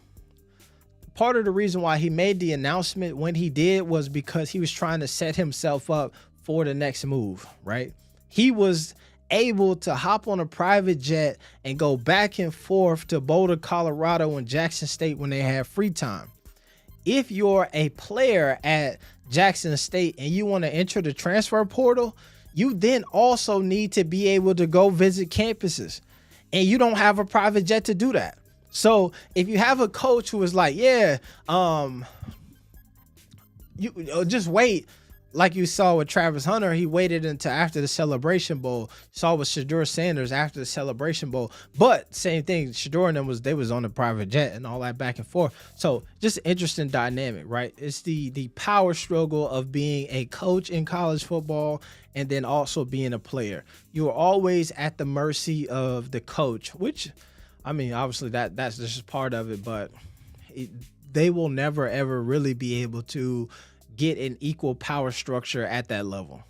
S1: part of the reason why he made the announcement when he did was because he was trying to set himself up for the next move, right? He was able to hop on a private jet and go back and forth to Boulder, Colorado and Jackson State when they had free time. If you're a player at Jackson State and you want to enter the transfer portal, you then also need to be able to go visit campuses, and you don't have a private jet to do that. So if you have a coach who is like, yeah, you just wait, like you saw with Travis Hunter, he waited until after the Celebration Bowl. Saw with Shedeur Sanders after the Celebration Bowl. But same thing, Shedeur and them was on the private jet and all that back and forth. So just an interesting dynamic, right? It's the power struggle of being a coach in college football and then also being a player. You are always at the mercy of the coach, which, I mean, obviously that's just part of it, but they will never ever really be able to get an equal power structure at that level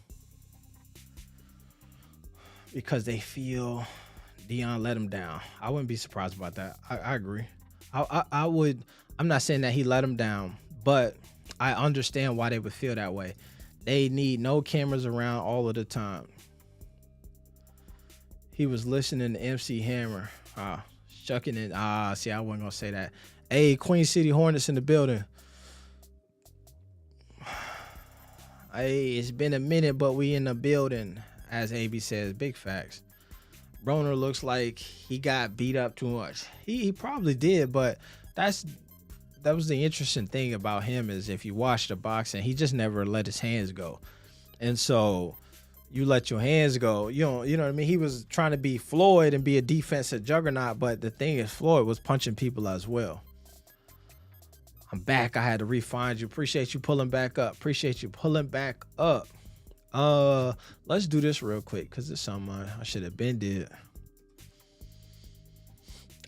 S1: because they feel Deion let them down. I wouldn't be surprised about that. I agree. I would. I'm not saying that he let them down, but I understand why they would feel that way. They need no cameras around all of the time. He was listening to MC Hammer. Shucking it. See, I wasn't gonna say that. Hey, Queen City Hornets in the building. Hey, it's been a minute, but we in the building, as AB says. Big facts. Broner looks like he got beat up too much. He probably did, but that was the interesting thing about him is if you watch the boxing, he just never let his hands go. And so you let your hands go, you know what I mean? He was trying to be Floyd and be a defensive juggernaut, but the thing is Floyd was punching people as well. I'm back. I had to re-find you. Appreciate you pulling back up. Appreciate you pulling back up. Let's do this real quick because it's something I should have been did.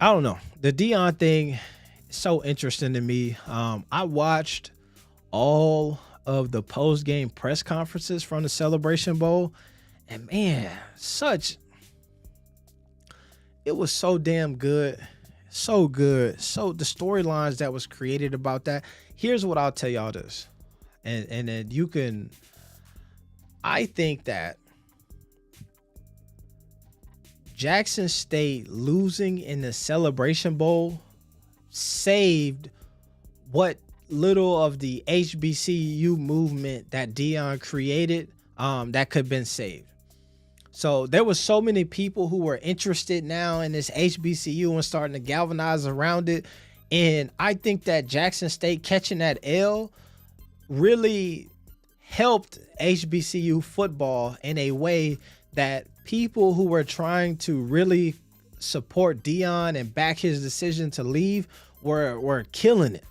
S1: I don't know. The Deion thing is so interesting to me. I watched all of the post-game press conferences from the Celebration Bowl, and man, it was so damn good. So good. So the storylines that was created about that. Here's what I'll tell y'all this. And then you can, I think that Jackson State losing in the Celebration Bowl saved what little of the HBCU movement that Deion created that could have been saved. So there was so many people who were interested now in this HBCU and starting to galvanize around it. And I think that Jackson State catching that L really helped HBCU football in a way that people who were trying to really support Deion and back his decision to leave were killing it.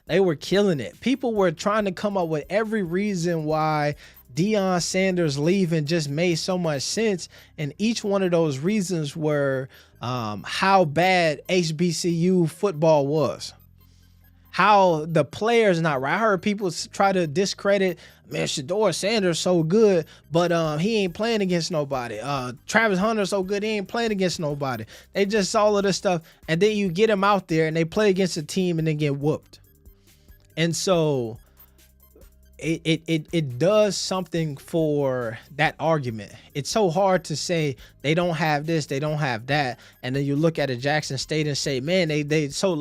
S1: They were killing it. People were trying to come up with every reason why Deion Sanders leaving just made so much sense. And each one of those reasons were how bad HBCU football was. How the players not right. I heard people try to discredit, man, Shedeur Sanders so good, but he ain't playing against nobody. Travis Hunter so good, he ain't playing against nobody. They just saw all of this stuff, and then you get him out there and they play against a team and then get whooped. And so it does something for that argument. It's so hard to say they don't have this, they don't have that, and then you look at a Jackson State and say, man, they so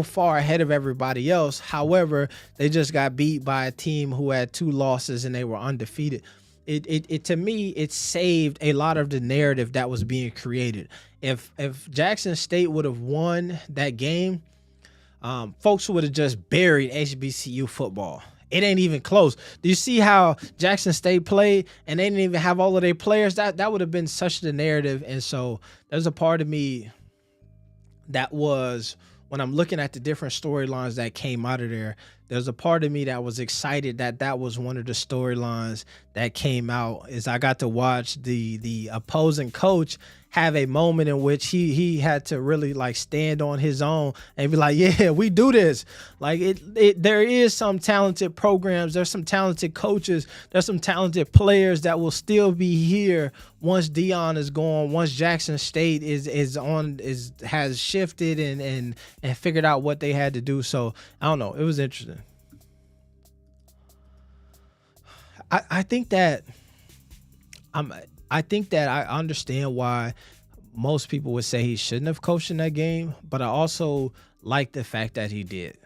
S1: far ahead of everybody else. However, they just got beat by a team who had 2 losses and they were undefeated. It to me, it saved a lot of the narrative that was being created. If Jackson State would have won that game, folks would have just buried HBCU football. It ain't even close. Do you see how Jackson State played and they didn't even have all of their players? That would have been such the narrative. And so there's a part of me that was, when I'm looking at the different storylines that came out of there, there's a part of me that was excited that was one of the storylines that came out. Is I got to watch the opposing coach have a moment in which he had to really like stand on his own and be like, yeah, we do this. Like there is some talented programs, there's some talented coaches, there's some talented players that will still be here once Deion is gone, once Jackson State has shifted and figured out what they had to do. So I don't know, it was interesting. I think that I understand why most people would say he shouldn't have coached in that game, but I also like the fact that he did.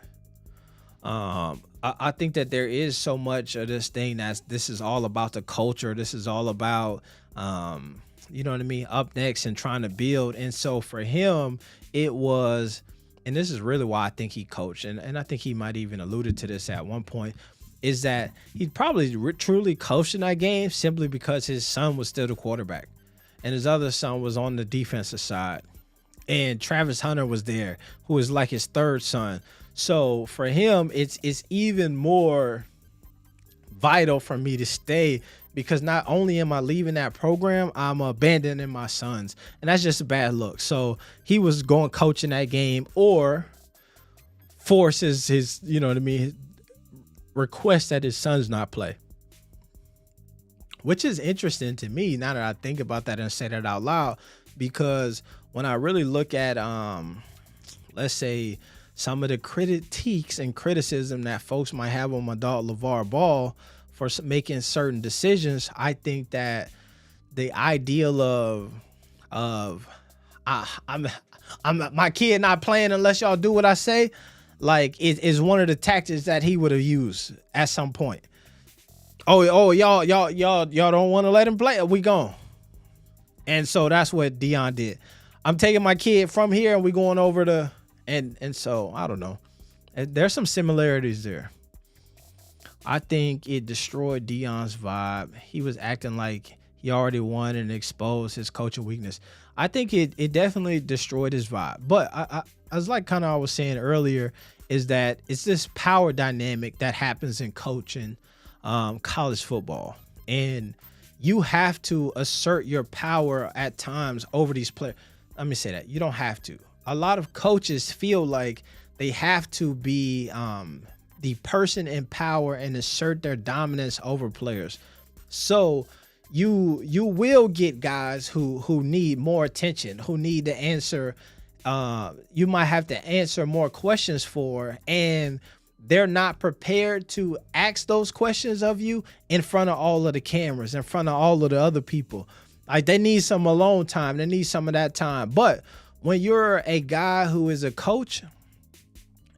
S1: I think that there is so much of this thing this is all about the culture. This is all about, you know what I mean, up next and trying to build. And so for him, it was, and this is really why I think he coached, and I think he might even alluded to this at one point. is that he probably truly coached in that game simply because his son was still the quarterback and his other son was on the defensive side. And Travis Hunter was there, who is like his third son. So for him, it's even more vital for me to stay, because not only am I leaving that program, I'm abandoning my sons. And that's just a bad look. So he was going coach in that game, or forces his, you know what I mean, request that his sons not play. Which is interesting to me now that I think about that and say that out loud, because when I really look at let's say some of the critiques and criticism that folks might have on my dog LeVar Ball for making certain decisions, I think that the ideal of I'm my kid not playing unless y'all do what I say, like, it is one of the tactics that he would have used at some point. Oh, y'all don't want to let him play. We gone. And so that's what Deion did. I'm taking my kid from here and we going over to, and so I don't know. There's some similarities there. I think it destroyed Deion's vibe. He was acting like he already won and exposed his coaching weakness. I think it definitely destroyed his vibe. But I was like kind of I was saying earlier, is that it's this power dynamic that happens in coaching college football. And you have to assert your power at times over these players. Let me say that. You don't have to. A lot of coaches feel like they have to be the person in power and assert their dominance over players. So you will get guys who need more attention, who need to answer. You might have to answer more questions for, and they're not prepared to ask those questions of you in front of all of the cameras, in front of all of the other people. Like, they need some alone time. They need some of that time. But when you're a guy who is a coach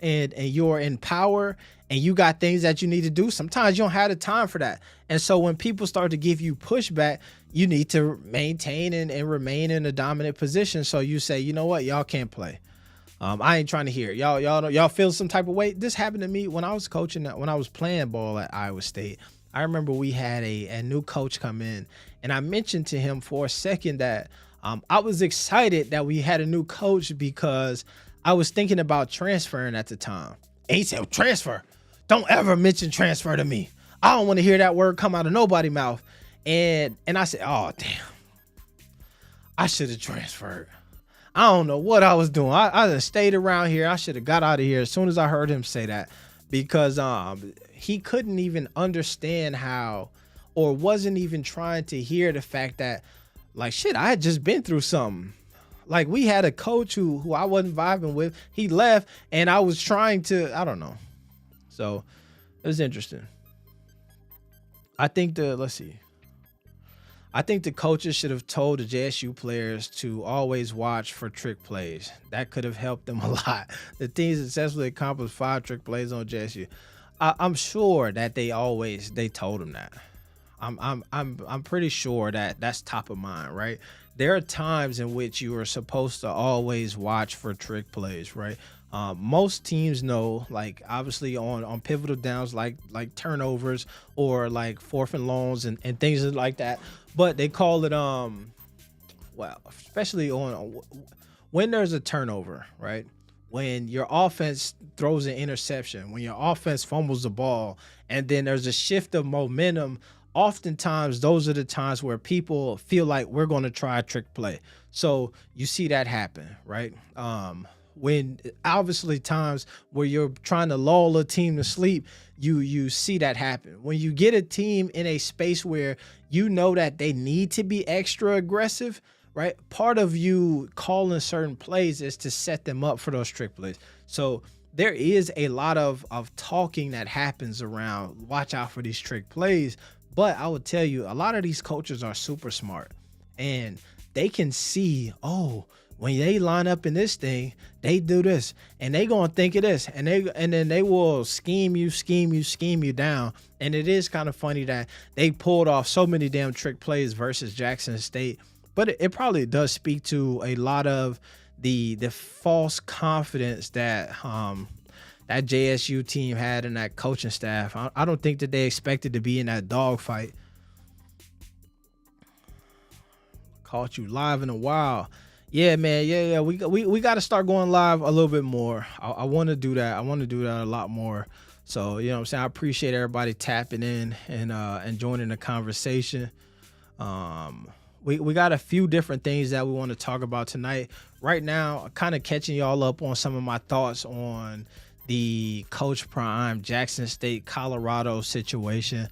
S1: and you're in power and you got things that you need to do, sometimes you don't have the time for that. And so when people start to give you pushback, you need to maintain and remain in a dominant position. So you say, you know what, y'all can't play. I ain't trying to hear it. Y'all feel some type of way. This happened to me when I was coaching, when I was playing ball at Iowa State. I remember we had a new coach come in, and I mentioned to him for a second that I was excited that we had a new coach because I was thinking about transferring at the time. And he said, transfer? Don't ever mention transfer to me. I don't want to hear that word come out of nobody's mouth. And I said, oh, damn. I should have transferred. I don't know what I was doing. I just stayed around here. I should have got out of here as soon as I heard him say that, because he couldn't even understand how, or wasn't even trying to hear the fact that, like, shit, I had just been through something. Like, we had a coach who I wasn't vibing with. He left, and I was trying to, I don't know. So it was interesting. I think the coaches should have told the JSU players to always watch for trick plays. That could have helped them a lot. The team successfully accomplished 5 trick plays on JSU. I'm sure that they told them that. I'm pretty sure that that's top of mind, right? There are times in which you are supposed to always watch for trick plays, right? Most teams know, like, obviously on pivotal downs, like turnovers or like 4th and longs and things like that. But they call it, well, especially when there's a turnover, right? When your offense throws an interception, when your offense fumbles the ball, and then there's a shift of momentum, oftentimes those are the times where people feel like we're going to try a trick play. So you see that happen, right? When obviously times where you're trying to lull a team to sleep, you see that happen. When you get a team in a space where you know that they need to be extra aggressive, right? Part of you calling certain plays is to set them up for those trick plays. So there is a lot of talking that happens around watch out for these trick plays. But I would tell you, a lot of these coaches are super smart, and they can see, oh, when they line up in this thing, they do this, and they gonna think of this, and then they will scheme you down. And it is kind of funny that they pulled off so many damn trick plays versus Jackson State, but it probably does speak to a lot of the false confidence that that JSU team had and that coaching staff. I don't think that they expected to be in that dogfight. Caught you live in a while. Yeah, man. Yeah. We got to start going live a little bit more. I want to do that. I want to do that a lot more. So, you know what I'm saying? I appreciate everybody tapping in and joining the conversation. We got a few different things that we want to talk about tonight. Right now, kind of catching y'all up on some of my thoughts on the Coach Prime Jackson State, Colorado situation.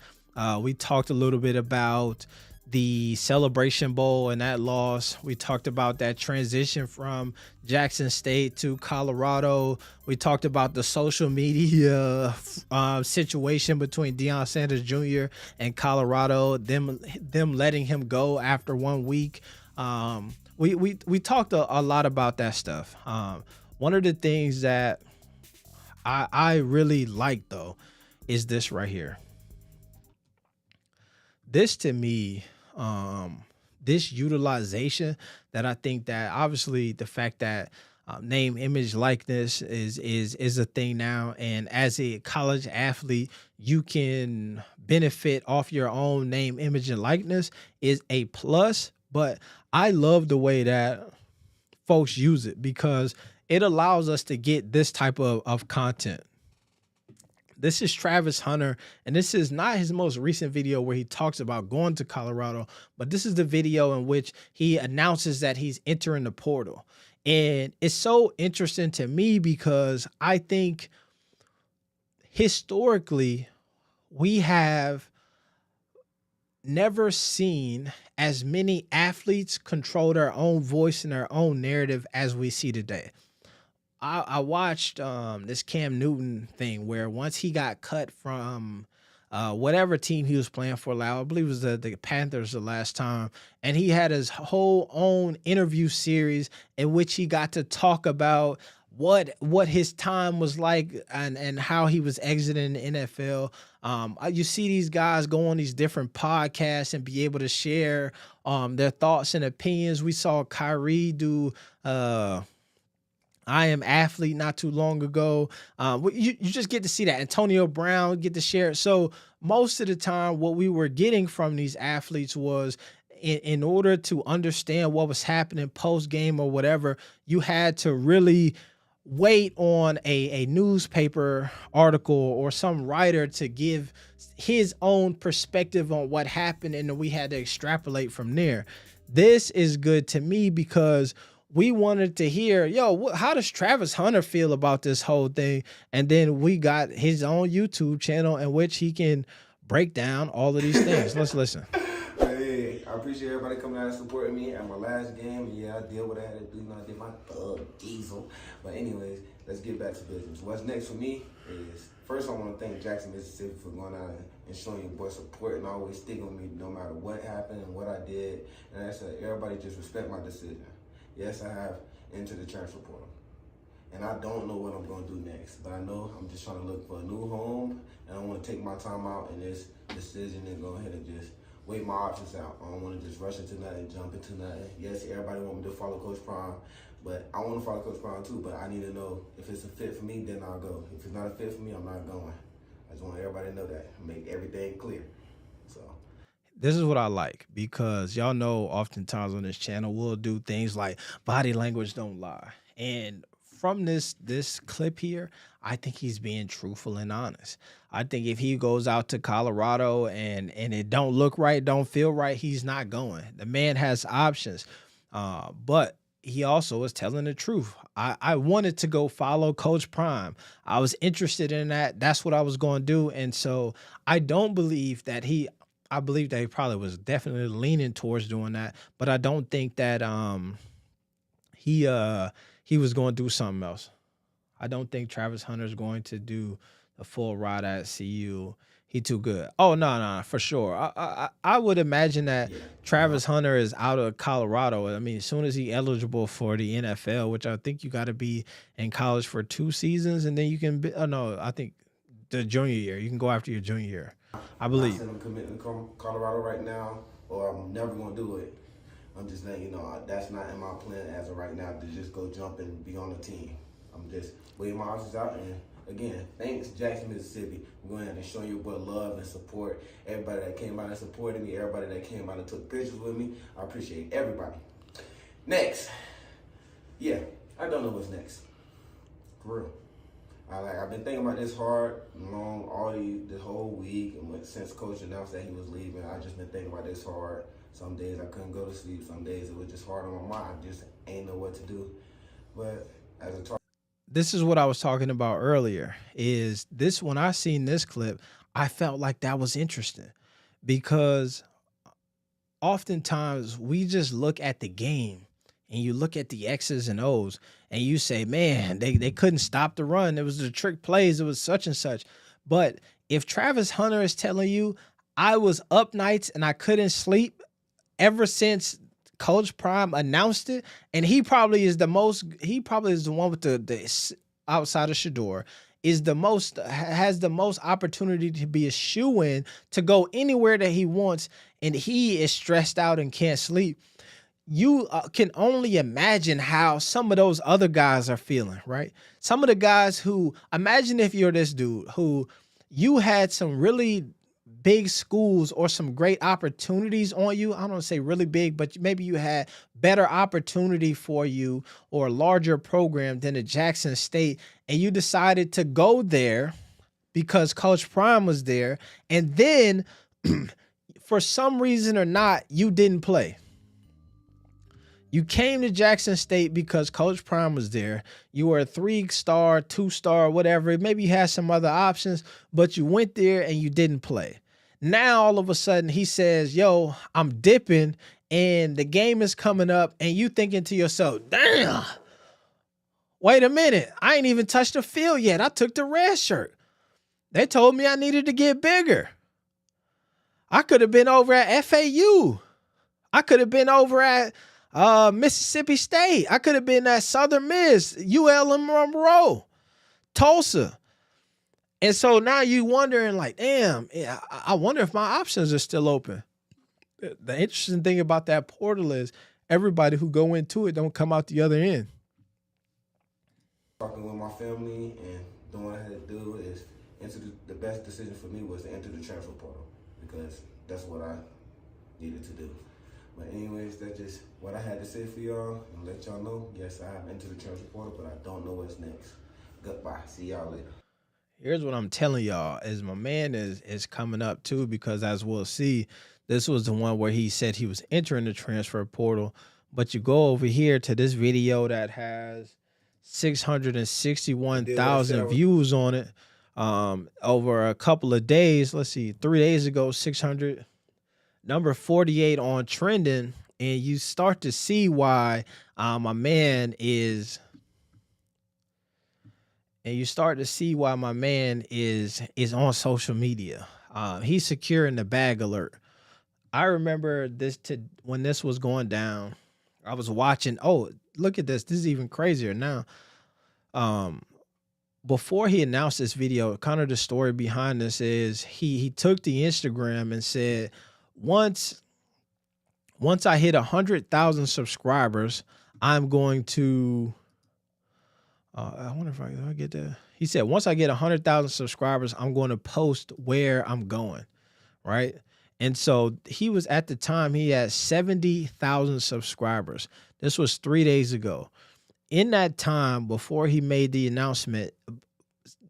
S1: We talked a little bit about the Celebration Bowl and that loss. We talked about that transition from Jackson State to Colorado. We talked about the social media situation between Deion Sanders Jr. and Colorado, them letting him go after 1 week. We talked a lot about that stuff. One of the things that I really like, though, is this right here. This, to me, this utilization that I think that obviously the fact that name, image, likeness is a thing now, and as a college athlete, you can benefit off your own name, image, and likeness is a plus. But I love the way that folks use it because it allows us to get this type of content. This is Travis Hunter, and this is not his most recent video where he talks about going to Colorado, but this is the video in which he announces that he's entering the portal. And it's so interesting to me because I think historically we have never seen as many athletes control their own voice and their own narrative as we see today. I watched this Cam Newton thing where once he got cut from whatever team he was playing for, I believe it was the Panthers the last time, and he had his whole own interview series in which he got to talk about what his time was like and how he was exiting the NFL. You see these guys go on these different podcasts and be able to share their thoughts and opinions. We saw Kyrie do I Am Athlete not too long ago. You just get to see that. Antonio Brown get to share it. So most of the time what we were getting from these athletes was in order to understand what was happening post-game or whatever, you had to really wait on a newspaper article or some writer to give his own perspective on what happened, and then we had to extrapolate from there. This is good to me because we wanted to hear, how does Travis Hunter feel about this whole thing? And then we got his own YouTube channel in which he can break down all of these things. Let's listen.
S8: Hey, I appreciate everybody coming out and supporting me at my last game. Yeah, I did what I had to do. I did my diesel. But anyways, let's get back to business. What's next for me is, first I want to thank Jackson, Mississippi for going out and showing your boy support and always sticking with me no matter what happened and what I did. And I said, everybody just respect my decision. Yes, I have entered the transfer portal. And I don't know what I'm going to do next. But I know I'm just trying to look for a new home. And I want to take my time out in this decision and go ahead and just wait my options out. I don't want to just rush into nothing, jump into nothing. Yes, everybody want me to follow Coach Prime. But I want to follow Coach Prime too. But I need to know if it's a fit for me, then I'll go. If it's not a fit for me, I'm not going. I just want everybody to know that. Make everything clear. So
S1: this is what I like, because y'all know oftentimes on this channel we'll do things like body language don't lie. And from this clip here, I think he's being truthful and honest. I think if he goes out to Colorado and it don't look right, don't feel right, he's not going. The man has options. But he also is telling the truth. I wanted to go follow Coach Prime. I was interested in that. That's what I was going to do. And so I don't believe that I believe that he probably was definitely leaning towards doing that, but I don't think that he was going to do something else. I don't think Travis Hunter is going to do the full ride at CU. He too good. Oh, no, for sure. I would imagine that Travis Hunter is out of Colorado. I mean, as soon as he's eligible for the NFL, which I think you got to be in college for 2 seasons, and then you can be, I think the junior year. You can go after your junior year, I believe.
S8: I'm committing to Colorado right now, or I'm never going to do it. I'm just letting you know that's not in my plan as of right now to just go jump and be on the team. I'm just waiting my options out, and again, thanks Jackson, Mississippi. I'm going and showing you what love and support. Everybody that came out and supported me, everybody that came out and took pictures with me. I appreciate everybody. Next. Yeah, I don't know what's next. For real. I've been thinking about this hard, long, this whole week, and since Coach announced that he was leaving, I just been thinking about this hard. Some days I couldn't go to sleep. Some days it was just hard on my mind. I just ain't know what to do. But as a
S1: This is what I was talking about earlier. Is this when I seen this clip, I felt like that was interesting because oftentimes we just look at the game and you look at the X's and O's and you say, man, they couldn't stop the run. It was the trick plays. It was such and such. But if Travis Hunter is telling you, I was up nights and I couldn't sleep ever since Coach Prime announced it, and he probably is the one with the outside of Shador, has the most opportunity to be a shoo-in to go anywhere that he wants, and he is stressed out and can't sleep. You can only imagine how some of those other guys are feeling, right? Some of the guys who, imagine if you're this dude who you had some really big schools or some great opportunities on you. I don't want to say really big, but maybe you had better opportunity for you or a larger program than the Jackson State, and you decided to go there because Coach Prime was there, and then for some reason or not, you didn't play. You came to Jackson State because Coach Prime was there. You were a 3-star, 2-star, whatever. Maybe you had some other options, but you went there and you didn't play. Now, all of a sudden, he says, yo, I'm dipping, and the game is coming up, and you thinking to yourself, damn, wait a minute. I ain't even touched the field yet. I took the red shirt. They told me I needed to get bigger. I could have been over at FAU. I could have been over at Mississippi State. I could have been at Southern Miss, ULM Monroe, Tulsa. And so now you wondering like, damn, I wonder if my options are still open. The interesting thing about that portal is everybody who go into it don't come out the other end.
S8: Talking with my family and doing what I had to do is the best decision for me was to enter the transfer portal because that's what I needed to do. But anyways, that's just what I had to say for y'all and let y'all know. Yes, I have entered the transfer portal, but I don't know what's next. Goodbye. See y'all later.
S1: Here's what I'm telling y'all is my man is coming up too, because as we'll see, this was the one where he said he was entering the transfer portal. But you go over here to this video that has 661,000 views on it over a couple of days. Let's see, 3 days ago, 600, number 48 on trending. And you start to see why my man is... And you start to see why my man is on social media. He's securing the bag alert. I remember when this was going down, I was watching. Oh, look at this. This is even crazier now. Before he announced this video, kind of the story behind this is he took the Instagram and said, once I hit 100,000 subscribers, I'm going to... I wonder if I get that. He said, once I get 100,000 subscribers, I'm going to post where I'm going, right? And so he was, at the time, he had 70,000 subscribers. This was 3 days ago. In that time, before he made the announcement,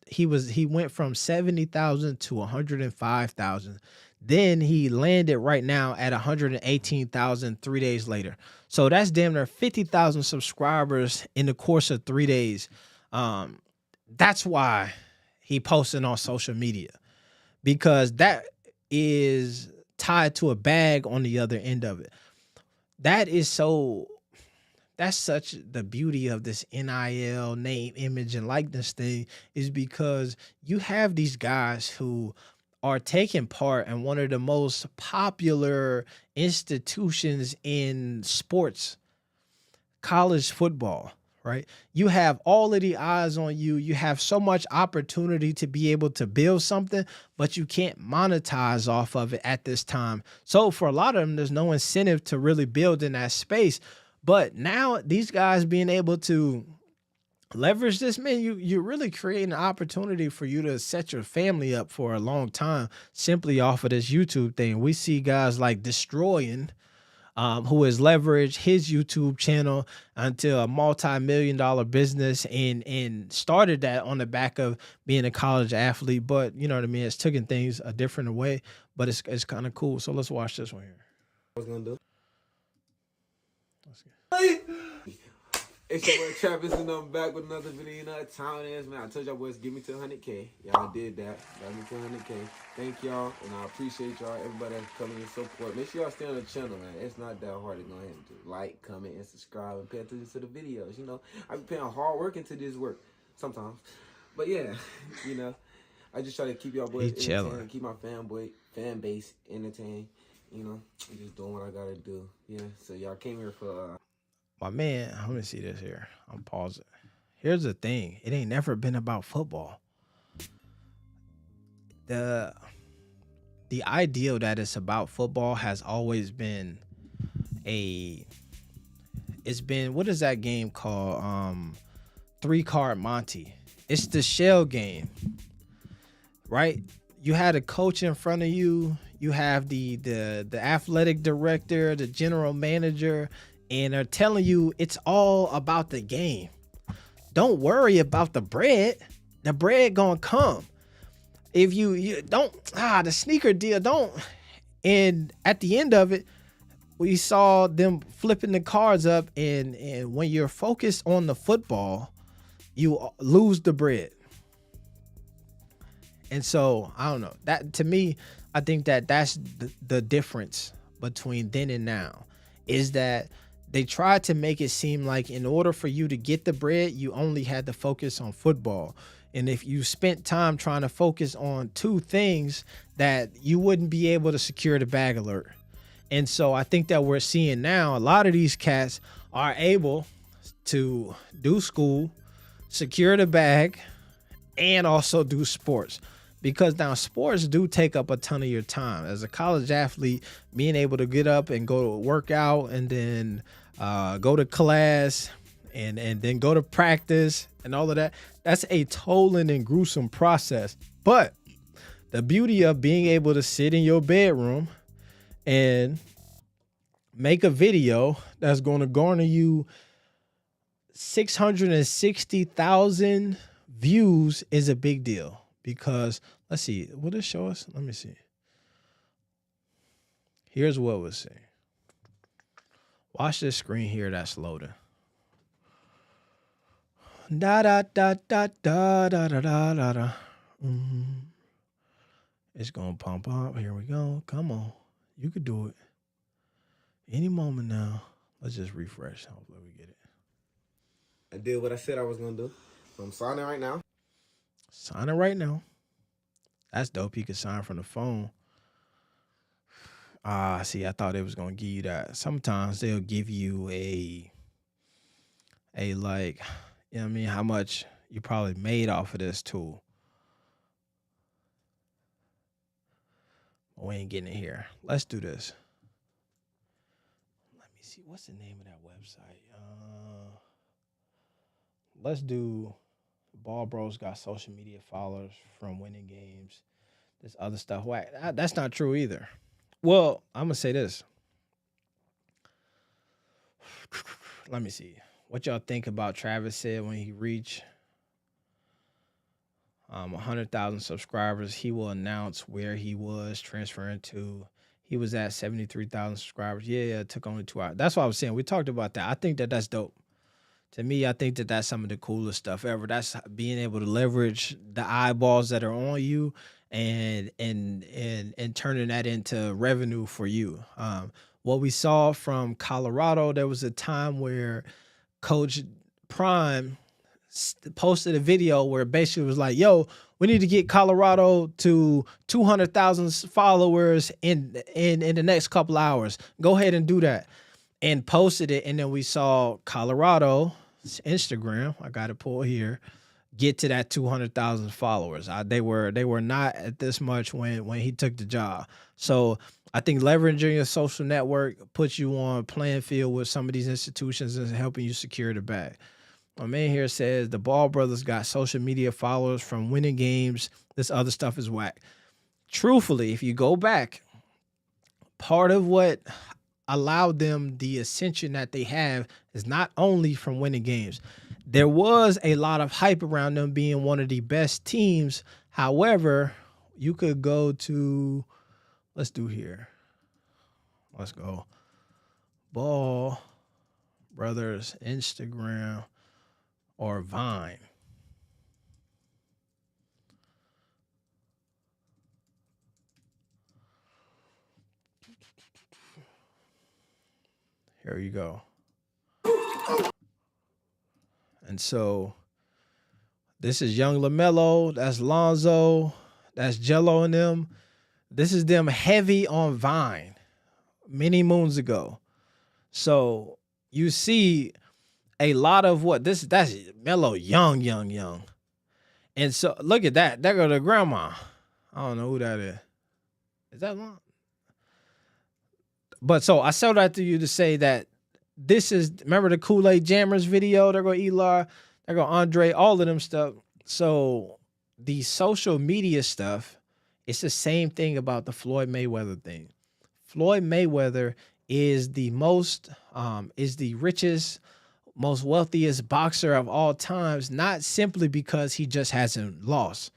S1: he went from 70,000 to 105,000. Then he landed right now at 118,000 3 days later. So that's damn near 50,000 subscribers in the course of 3 days. That's why he posted on social media, because that is tied to a bag on the other end of it. That's such the beauty of this NIL name, image, and likeness thing, is because you have these guys who are taking part in one of the most popular institutions in sports, college football, right? You have all of the eyes on you. You have so much opportunity to be able to build something, but you can't monetize off of it at this time. So for a lot of them, there's no incentive to really build in that space. But now these guys being able to leverage this, man. You're really creating an opportunity for you to set your family up for a long time simply off of this YouTube thing. We see guys like Destroying, who has leveraged his YouTube channel into a multi-million-dollar business and started that on the back of being a college athlete. But you know what I mean? It's taking things a different way, but it's kind of cool. So let's watch this one here.
S8: I was gonna do. It's your boy Travis, and I'm back with another video. You know what time it is, man. I told y'all boys, give me to 100K. Y'all did that. Got me to 100K. Thank y'all, and I appreciate y'all. Everybody that's coming and support. Make sure y'all stay on the channel, man. It's not that hard to go ahead and do. Like, comment, and subscribe, and pay attention to the videos. You know, I be putting hard work into this work sometimes, but yeah, you know, I just try to keep y'all boys entertained, keep my fan base entertained. You know, I'm just doing what I gotta do. Yeah, so y'all came here for.
S1: My man, let me see this here. I'm pausing. Here's the thing. It ain't never been about football. The ideal that it's about football has always been it's been, what is that game called? 3-Card Monte. It's the shell game, right? You had a coach in front of you. You have the athletic director, the general manager, and they're telling you it's all about the game. Don't worry about the bread. The bread gonna come. If you don't, the sneaker deal, don't. And at the end of it, we saw them flipping the cards up, and when you're focused on the football, you lose the bread. And so, I don't know. That, to me, I think that's the difference between then and now, is that they tried to make it seem like in order for you to get the bread, you only had to focus on football. And if you spent time trying to focus on two things, that you wouldn't be able to secure the bag alert. And so I think that we're seeing now a lot of these cats are able to do school, secure the bag, and also do sports. Because now sports do take up a ton of your time. As a college athlete, being able to get up and go to work out and then go to class and then go to practice and all of that, that's a tolling and gruesome process. But the beauty of being able to sit in your bedroom and make a video that's going to garner you 660,000 views is a big deal. Because let's see, will it show us? Let me see. Here's what we're seeing. Watch this screen here that's loading. Da da da da da da da da da da. It's gonna pump up. Here we go. Come on, you could do it. Any moment now. Let's just refresh. Hopefully we get it.
S8: I did what I said I was gonna do. So I'm signing right now.
S1: Signing right now. That's dope. You can sign from the phone. See, I thought it was gonna give you that. Sometimes they'll give you a like, you know what I mean, how much you probably made off of this tool. But we ain't getting it here. Let's do this. Let me see. What's the name of that website? Let's do. Ball Bros got social media followers from winning games. This other stuff. Whack. That's not true either. Well, I'm going to say this. Let me see. What y'all think about Travis said when he reached 100,000 subscribers, he will announce where he was transferring to. He was at 73,000 subscribers. Yeah, it took only 2 hours. That's what I was saying. We talked about that. I think that's dope. To me, I think that's some of the coolest stuff ever. That's being able to leverage the eyeballs that are on you and turning that into revenue for you. What we saw from Colorado, there was a time where Coach Prime posted a video where it basically was like, yo, we need to get Colorado to 200,000 followers in the next couple hours. Go ahead and do that. And posted it, and then we saw Colorado Instagram, I got it pulled here, get to that 200,000 followers. They were not at this much when he took the job. So I think leveraging your social network puts you on playing field with some of these institutions and helping you secure the bag. My man here says the Ball brothers got social media followers from winning games. This other stuff is whack. Truthfully, if you go back, part of what allowed them the ascension that they have is not only from winning games. There was a lot of hype around them being one of the best teams. However, you could go to, let's do here. Let's go. Ball Brothers Instagram or Vine. Here you go. And so this is young LaMelo, that's Lonzo, that's Jello and them. This is them heavy on Vine many moons ago. So you see a lot of what that's Melo young. And so look at that. There go the grandma. I don't know who that is. Is that Lon? But so I said that to you to say that this is, remember the Kool-Aid Jammers video? There go Eli, there go Andre, all of them stuff. So the social media stuff, it's the same thing about the Floyd Mayweather thing. Floyd Mayweather is the richest, most wealthiest boxer of all times, not simply because he just hasn't lost.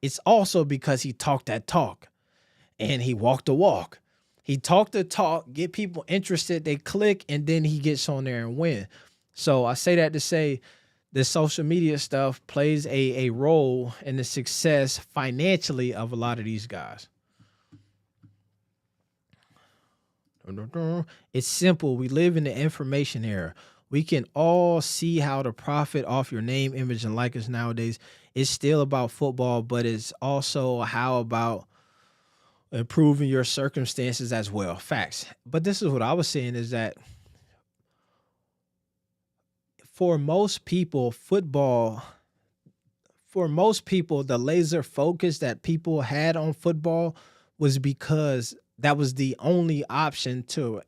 S1: It's also because he talked that talk and he walked the walk. He talked the talk, get people interested, they click, and then he gets on there and win. So I say that to say the social media stuff plays a role in the success financially of a lot of these guys. It's simple. We live in the information era. We can all see how to profit off your name, image, and likeness nowadays. It's still about football, but it's also how about improving your circumstances as well. Facts. But this is what I was saying is that for most people, football, the laser focus that people had on football was because that was the only option to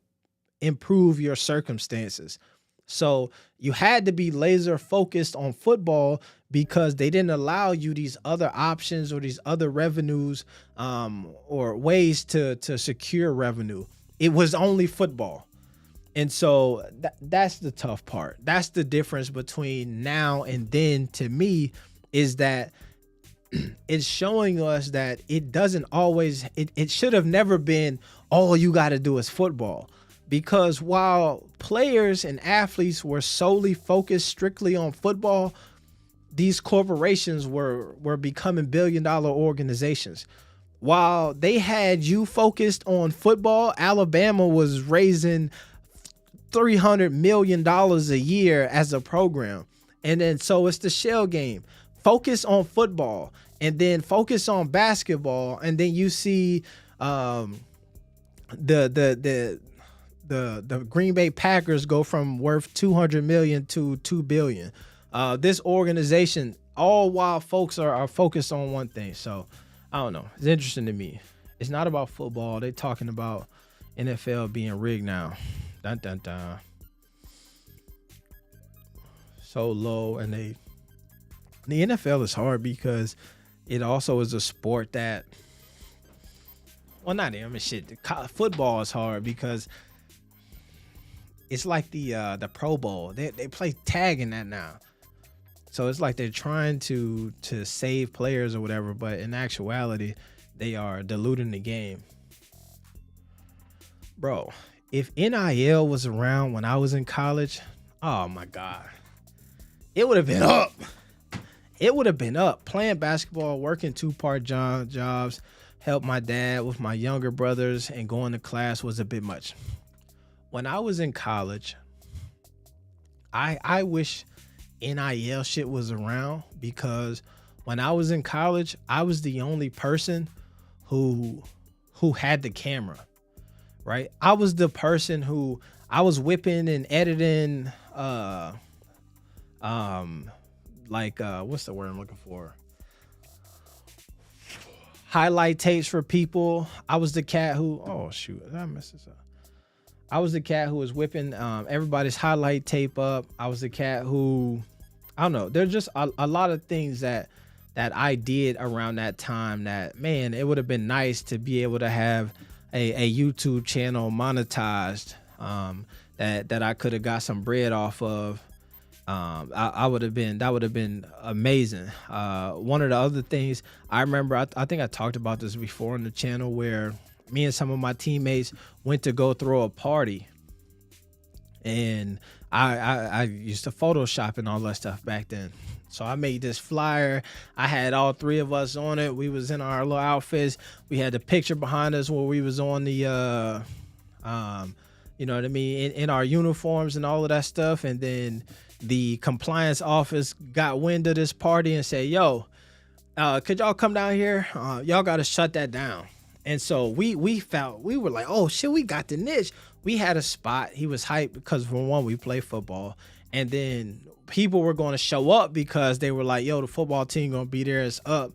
S1: improve your circumstances. So you had to be laser focused on football because they didn't allow you these other options or these other revenues or ways to secure revenue. It was only football. And so that's the tough part. That's the difference between now and then to me is that it's showing us that it doesn't always, it should have never been all you got to do is football. Because while players and athletes were solely focused strictly on football, these corporations were becoming billion-dollar organizations. While they had you focused on football, Alabama was raising $300 million a year as a program. And then so it's the shell game. Focus on football and then focus on basketball. And then you see the Green Bay Packers go from worth $200 million to $2 billion. This organization, all while folks are focused on one thing. So I don't know. It's interesting to me. It's not about football. They're talking about NFL being rigged now. Dun, dun, dun. So low. And the NFL is hard because it also is a sport that, well, not even shit. Football is hard because it's like the Pro Bowl. They play tag in that now. So it's like they're trying to save players or whatever, but in actuality, they are diluting the game. Bro, if NIL was around when I was in college, oh my God. It would have been up. It would have been up. Playing basketball, working two-part jobs, help my dad with my younger brothers, and going to class was a bit much. When I was in college, I wish NIL shit was around because when I was in college, I was the only person who had the camera, right? I was the person who I was whipping and editing what's the word I'm looking for? Highlight tapes for people. I was the cat who, oh shoot, did I mess this up? I was the cat who was whipping everybody's highlight tape up. I was the cat who I don't know. There's just a lot of things that I did around that time that, man, it would have been nice to be able to have a YouTube channel monetized, that I could have got some bread off of. I would have been, that would have been amazing. One of the other things I remember, I think I talked about this before on the channel, where me and some of my teammates went to go throw a party, and I used to Photoshop and all that stuff back then. So I made this flyer. I had all three of us on it. We was in our little outfits. We had the picture behind us where we was on the, you know what I mean, in our uniforms and all of that stuff. And then the compliance office got wind of this party and said, yo, could y'all come down here? Y'all got to shut that down. And so we were like, oh shit, we got the niche. We had a spot. He was hyped because, for one, we play football. And then people were going to show up because they were like, yo, the football team going to be there. It's up.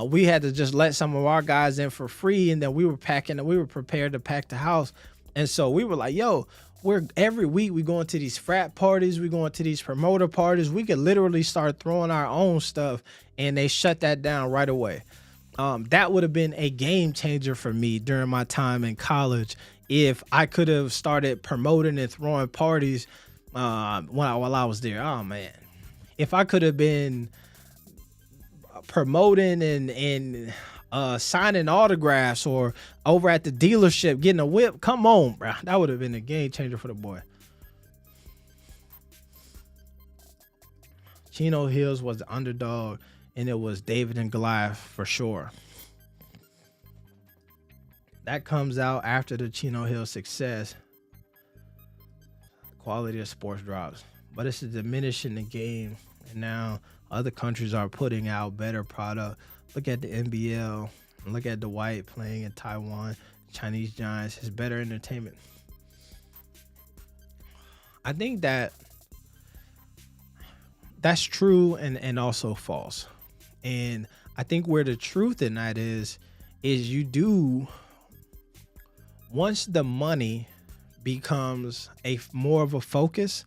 S1: We had to just let some of our guys in for free. And then we were prepared to pack the house. And so we were like, yo, every week we going to these frat parties. We going to these promoter parties. We could literally start throwing our own stuff. And they shut that down right away. That would have been a game changer for me during my time in college if I could have started promoting and throwing parties while I was there. Oh man, if I could have been promoting and signing autographs or over at the dealership getting a whip, come on, bro, that would have been a game changer for the boy. Chino Hills was the underdog, and it was David and Goliath for sure. That comes out after the Chino Hills success. Quality of sports drops, but it's a diminishing the game, and now other countries are putting out better product. Look at the NBL, and look at the White playing in Taiwan, Chinese Giants. It's better entertainment. I think that's true and also false. And I think where the truth in that is you do, once the money becomes more of a focus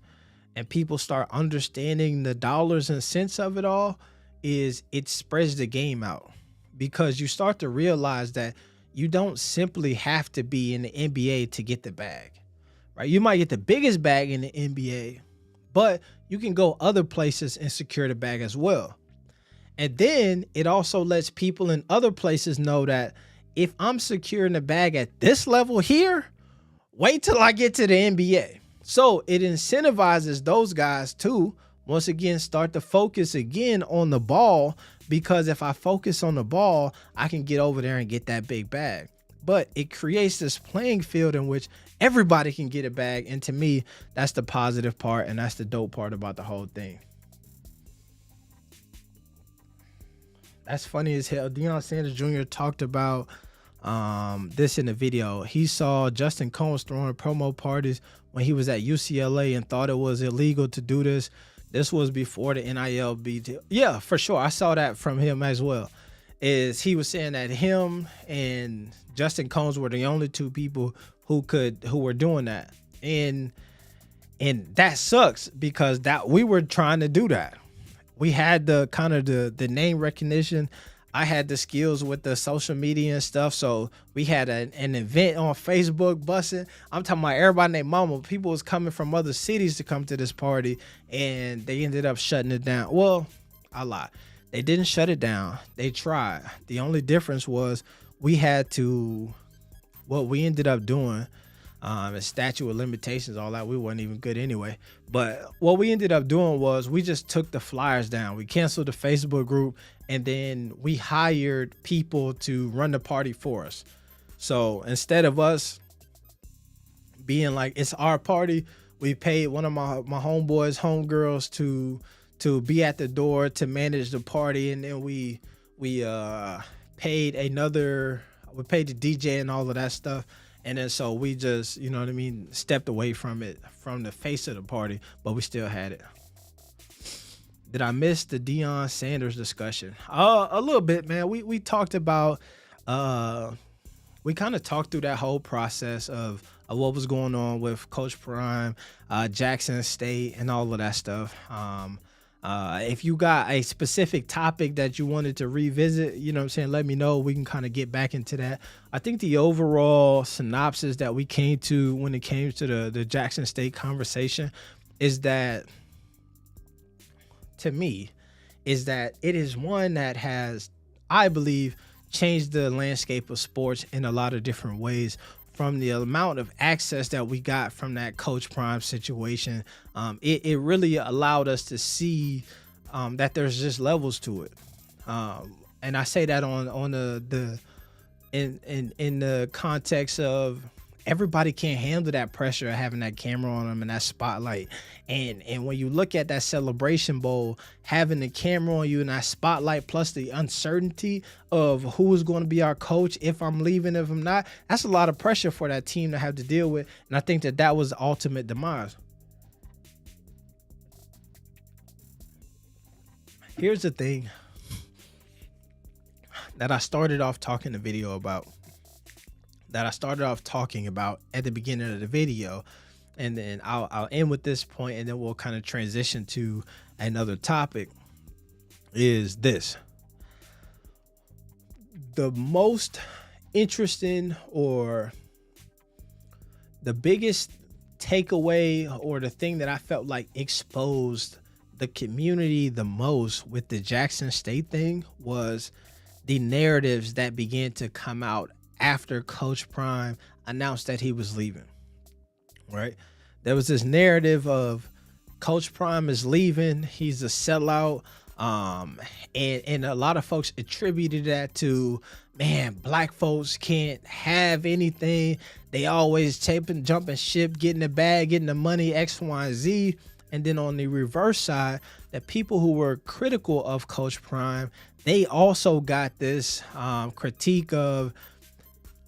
S1: and people start understanding the dollars and cents of it all, is it spreads the game out, because you start to realize that you don't simply have to be in the NBA to get the bag, right? You might get the biggest bag in the NBA, but you can go other places and secure the bag as well. And then it also lets people in other places know that if I'm securing the bag at this level here, wait till I get to the NBA. So it incentivizes those guys to, once again, start to focus again on the ball, because if I focus on the ball, I can get over there and get that big bag. But it creates this playing field in which everybody can get a bag. And to me, that's the positive part, and that's the dope part about the whole thing. That's funny as hell. Deion Sanders Jr. talked about this in the video. He saw Justin Combs throwing promo parties when he was at UCLA and thought it was illegal to do this. This was before the NIL BT. Yeah, for sure. I saw that from him as well. Is he was saying that him and Justin Combs were the only two people who were doing that. And that sucks, because that we were trying to do that. We had the kind of the name recognition. I had the skills with the social media and stuff. So we had an event on Facebook busting. I'm talking about everybody named mama. People was coming from other cities to come to this party, and they ended up shutting it down. Well, I lied. They didn't shut it down. They tried. The only difference was we had to, what we ended up doing, a statute of limitations, all that, we weren't even good anyway. But what we ended up doing was we just took the flyers down. We canceled the Facebook group, and then we hired people to run the party for us. So instead of us being like, it's our party, we paid one of my homeboys, homegirls to be at the door to manage the party. And then we paid the DJ and all of that stuff. And then so we just, you know what I mean, stepped away from it, from the face of the party, but we still had it. Did I miss the Deion Sanders discussion? A little bit, man. We talked about, we kind of talked through that whole process of what was going on with Coach Prime, Jackson State, and all of that stuff. If you got a specific topic that you wanted to revisit, you know what I'm saying, let me know. We can kind of get back into that. I think the overall synopsis that we came to when it came to the Jackson State conversation is that, to me, is that it is one that has, I believe, changed the landscape of sports in a lot of different ways. From the amount of access that we got from that Coach Prime situation, it really allowed us to see that there's just levels to it. And I say that on the in the context of everybody can't handle that pressure of having that camera on them and that spotlight. And when you look at that Celebration Bowl, having the camera on you and that spotlight plus the uncertainty of who is going to be our coach, if I'm leaving, if I'm not, that's a lot of pressure for that team to have to deal with. And I think that was the ultimate demise. Here's the thing that I started off talking the video about, that I started off talking about at the beginning of the video, and then I'll end with this point, and then we'll kind of transition to another topic, is this. The most interesting, or the biggest takeaway, or the thing that I felt like exposed the community the most with the Jackson State thing, was the narratives that began to come out after Coach Prime announced that he was leaving, right? There was this narrative of Coach Prime is leaving, he's a sellout, and a lot of folks attributed that to, man, black folks can't have anything. They always jumping ship, getting the bag, getting the money, X, Y, and Z. And then on the reverse side, the people who were critical of Coach Prime, they also got this critique of,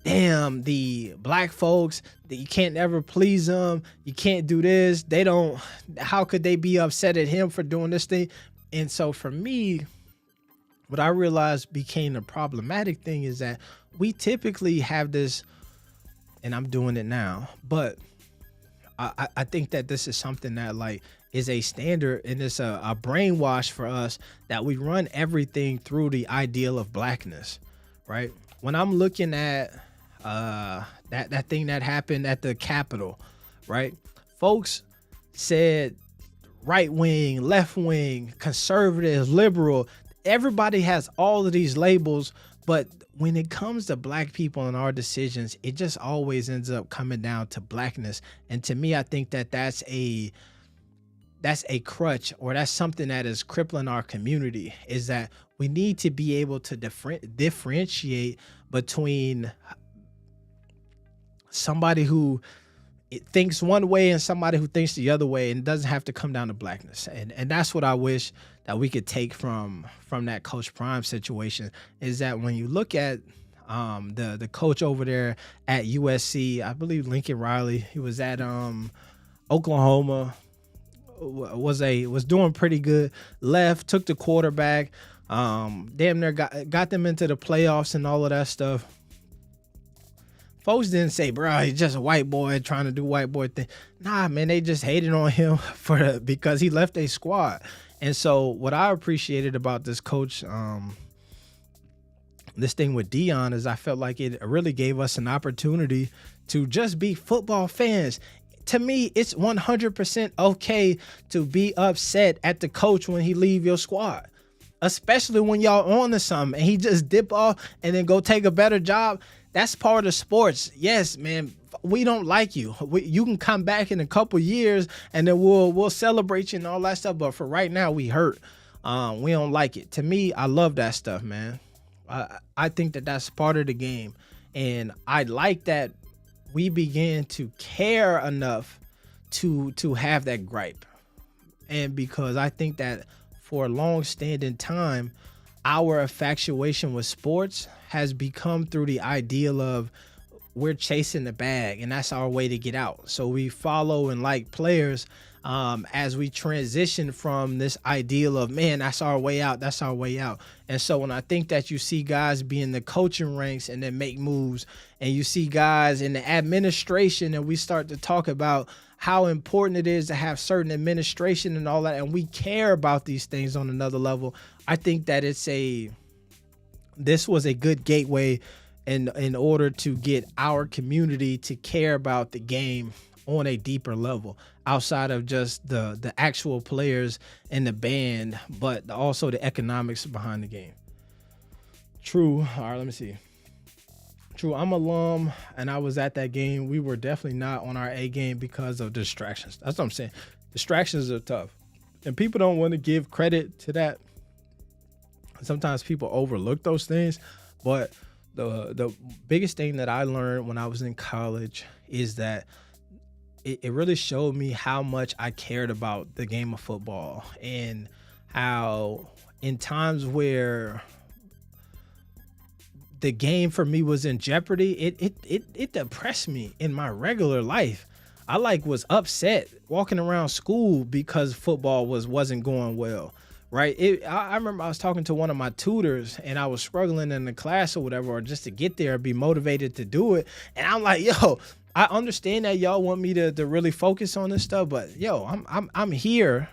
S1: damn, the black folks, that you can't ever please them. You can't do this. They don't, how could they be upset at him for doing this thing? And so for me, what I realized became the problematic thing is that we typically have this, and I'm doing it now, but I think that this is something that like is a standard, and it's a brainwash for us, that we run everything through the ideal of blackness, right? When I'm looking at that thing that happened at the Capitol, right? Folks said right wing, left wing, conservative, liberal. Everybody has all of these labels, but when it comes to black people and our decisions, it just always ends up coming down to blackness. And to me, I think that that's a crutch, or that's something that is crippling our community, is that we need to be able to differentiate between somebody who thinks one way and somebody who thinks the other way, and it doesn't have to come down to blackness. And that's what I wish that we could take from that Coach Prime situation, is that when you look at the coach over there at USC, I believe Lincoln Riley, he was at Oklahoma, was doing pretty good, left, took the quarterback, damn near got them into the playoffs and all of that stuff. Folks didn't say, bro, he's just a white boy trying to do white boy thing. Nah, man, they just hated on him because he left a squad. And so what I appreciated about this coach, this thing with Deion, is I felt like it really gave us an opportunity to just be football fans. To me, it's 100% okay to be upset at the coach when he leave your squad, especially when y'all on to something and he just dip off and then go take a better job. That's part of sports. Yes, man, we don't like you. You can come back in a couple years and then we'll celebrate you and all that stuff. But for right now, we hurt. We don't like it. To me, I love that stuff, man. I think that that's part of the game. And I like that we began to care enough to have that gripe. And because I think that for a long-standing time, our infatuation with sports has become through the ideal of we're chasing the bag, and that's our way to get out. So we follow and like players as we transition from this ideal of, man, that's our way out, that's our way out. And so when I think that you see guys be in the coaching ranks and then make moves, and you see guys in the administration, and we start to talk about how important it is to have certain administration and all that, and we care about these things on another level, I think that this was a good gateway in order to get our community to care about the game on a deeper level, outside of just the actual players and the band, but also the economics behind the game. True. All right, let me see. True, I'm alum, and I was at that game. We were definitely not on our A game because of distractions. That's what I'm saying. Distractions are tough, and people don't want to give credit to that. Sometimes people overlook those things, but the biggest thing that I learned when I was in college is that it really showed me how much I cared about the game of football, and how in times where the game for me was in jeopardy, it depressed me in my regular life. I was upset walking around school because football wasn't going well, right? I remember I was talking to one of my tutors, and I was struggling in the class or whatever, or just to get there, be motivated to do it. And I'm like, yo, I understand that y'all want me to really focus on this stuff, but yo, I'm here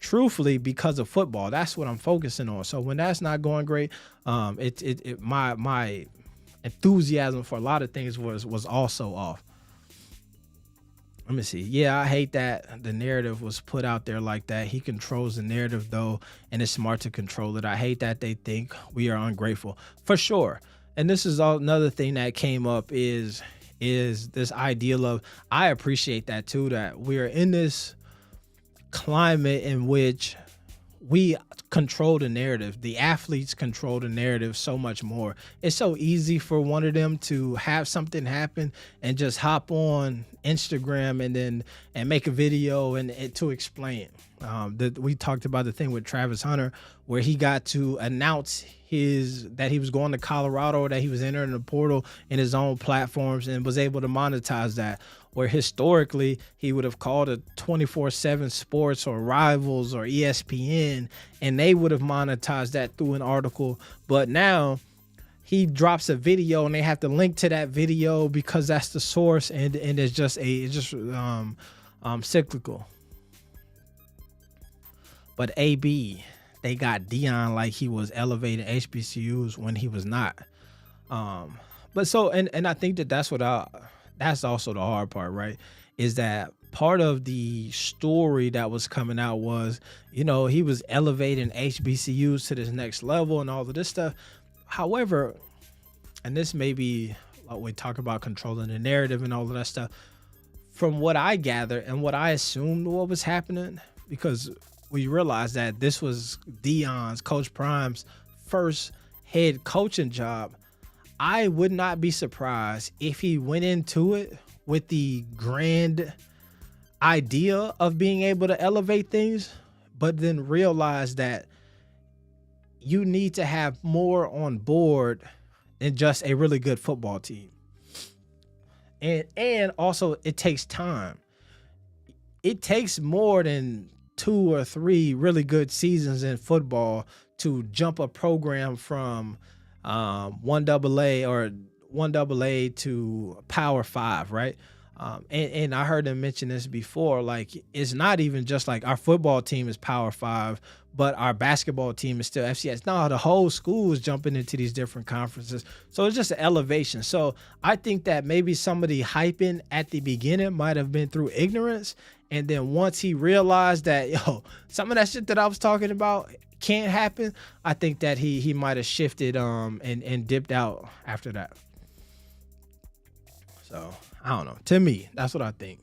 S1: truthfully because of football. That's what I'm focusing on. So when that's not going great, my enthusiasm for a lot of things was also off. Let me see. Yeah, I hate that the narrative was put out there like that. He controls the narrative though, and it's smart to control it. I hate that they think we are ungrateful, for sure. And this is another thing that came up is this ideal of, I appreciate that too, that we're in this climate in which we control the narrative. The athletes control the narrative so much more. It's so easy for one of them to have something happen and just hop on Instagram and make a video and to explain. We talked about the thing with Travis Hunter, where he got to announce that he was going to Colorado, that he was entering the portal in his own platforms, and was able to monetize that. Where historically he would have called it 24/7 Sports or Rivals or ESPN, and they would have monetized that through an article. But now he drops a video, and they have to link to that video because that's the source, and it's just cyclical. But AB, they got Dion like he was elevating HBCUs when he was not. But so, and I think that's also the hard part, right? Is that part of the story that was coming out was, he was elevating HBCUs to this next level and all of this stuff. However, and this may be like we talk about controlling the narrative and all of that stuff, from what I gather and what I assumed what was happening, because we realized that this was Dion's, Coach Prime's first head coaching job. I would not be surprised if he went into it with the grand idea of being able to elevate things, but then realized that you need to have more on board than just a really good football team. And also it takes time. It takes more than 2 or 3 really good seasons in football to jump a program from 1AA or 1AA to Power 5, right? And I heard them mention this before, like it's not even just like our football team is Power 5, but our basketball team is still FCS. No, the whole school is jumping into these different conferences. So it's just an elevation. So I think that maybe somebody hyping at the beginning might have been through ignorance. And then once he realized that, some of that shit that I was talking about can't happen, I think that he might have shifted and dipped out after that. So I don't know. To me, that's what I think.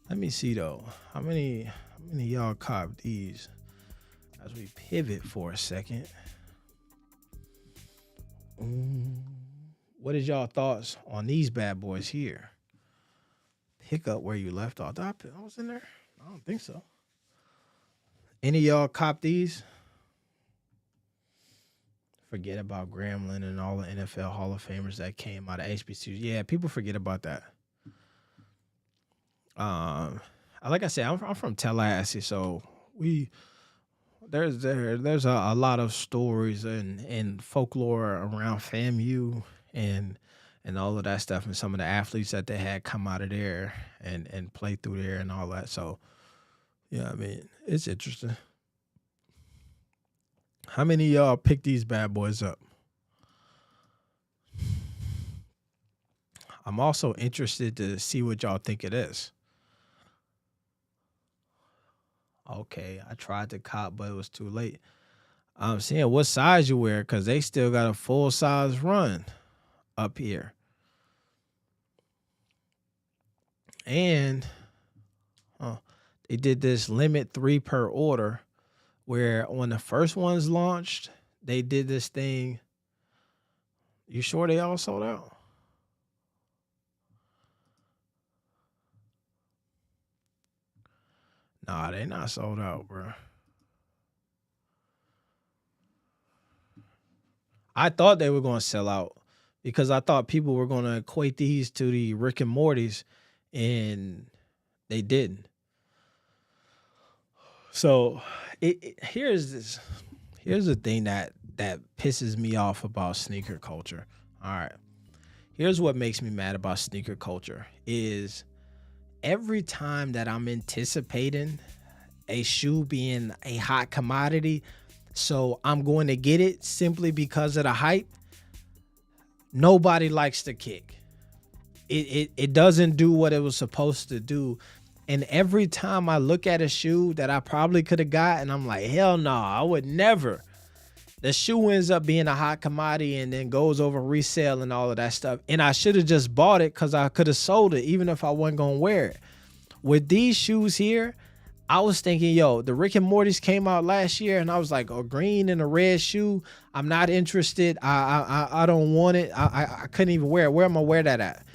S1: Let me see though. How many of y'all cop these as we pivot for a second? What is y'all thoughts on these bad boys here? Pick up where you left off. I was in there? I don't think so. Any of y'all cop these? forget about Gremlin and all the NFL Hall of Famers that came out of HBCU. Yeah, people forget about that. Um, like I said, I'm from Tallahassee, so we there's a lot of stories and folklore around FAMU and all of that stuff, and some of the athletes that they had come out of there and play through there and all that. So yeah, I mean, it's interesting. How many of y'all pick these bad boys up? I'm also interested to see what y'all think it is. Okay, I tried to cop, but it was too late. I'm seeing what size you wear because they still got a full size run up here. And they did this limit 3 per order where when the first ones launched, they did this thing. You sure they all sold out? Nah, they not sold out, bro. I thought they were going to sell out because I thought people were going to equate these to the Rick and Morty's, and they didn't. So here's the thing that pisses me off about sneaker culture. All right. Here's what makes me mad about sneaker culture is every time that I'm anticipating a shoe being a hot commodity, so I'm going to get it simply because of the hype, nobody likes the kick. It doesn't do what it was supposed to do. And every time I look at a shoe that I probably could have got, and I'm like, hell no, I would never. The shoe ends up being a hot commodity and then goes over resale and all of that stuff. And I should have just bought it because I could have sold it even if I wasn't going to wear it. With these shoes here, I was thinking, yo, the Rick and Morty's came out last year, and I was like, a green and a red shoe. I'm not interested. I don't want it. I couldn't even wear it. Where am I wear that at?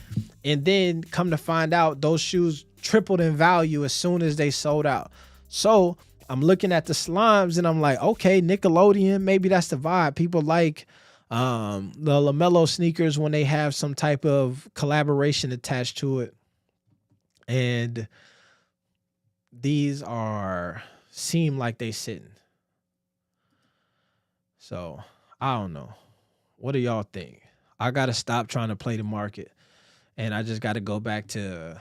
S1: And then come to find out, those shoes tripled in value as soon as they sold out. So I'm looking at the slimes, and I'm like, okay, Nickelodeon, maybe that's the vibe. People like the LaMelo sneakers when they have some type of collaboration attached to it. And these seem like they sitting. So I don't know. What do y'all think? I gotta stop trying to play the market, and I just gotta go back to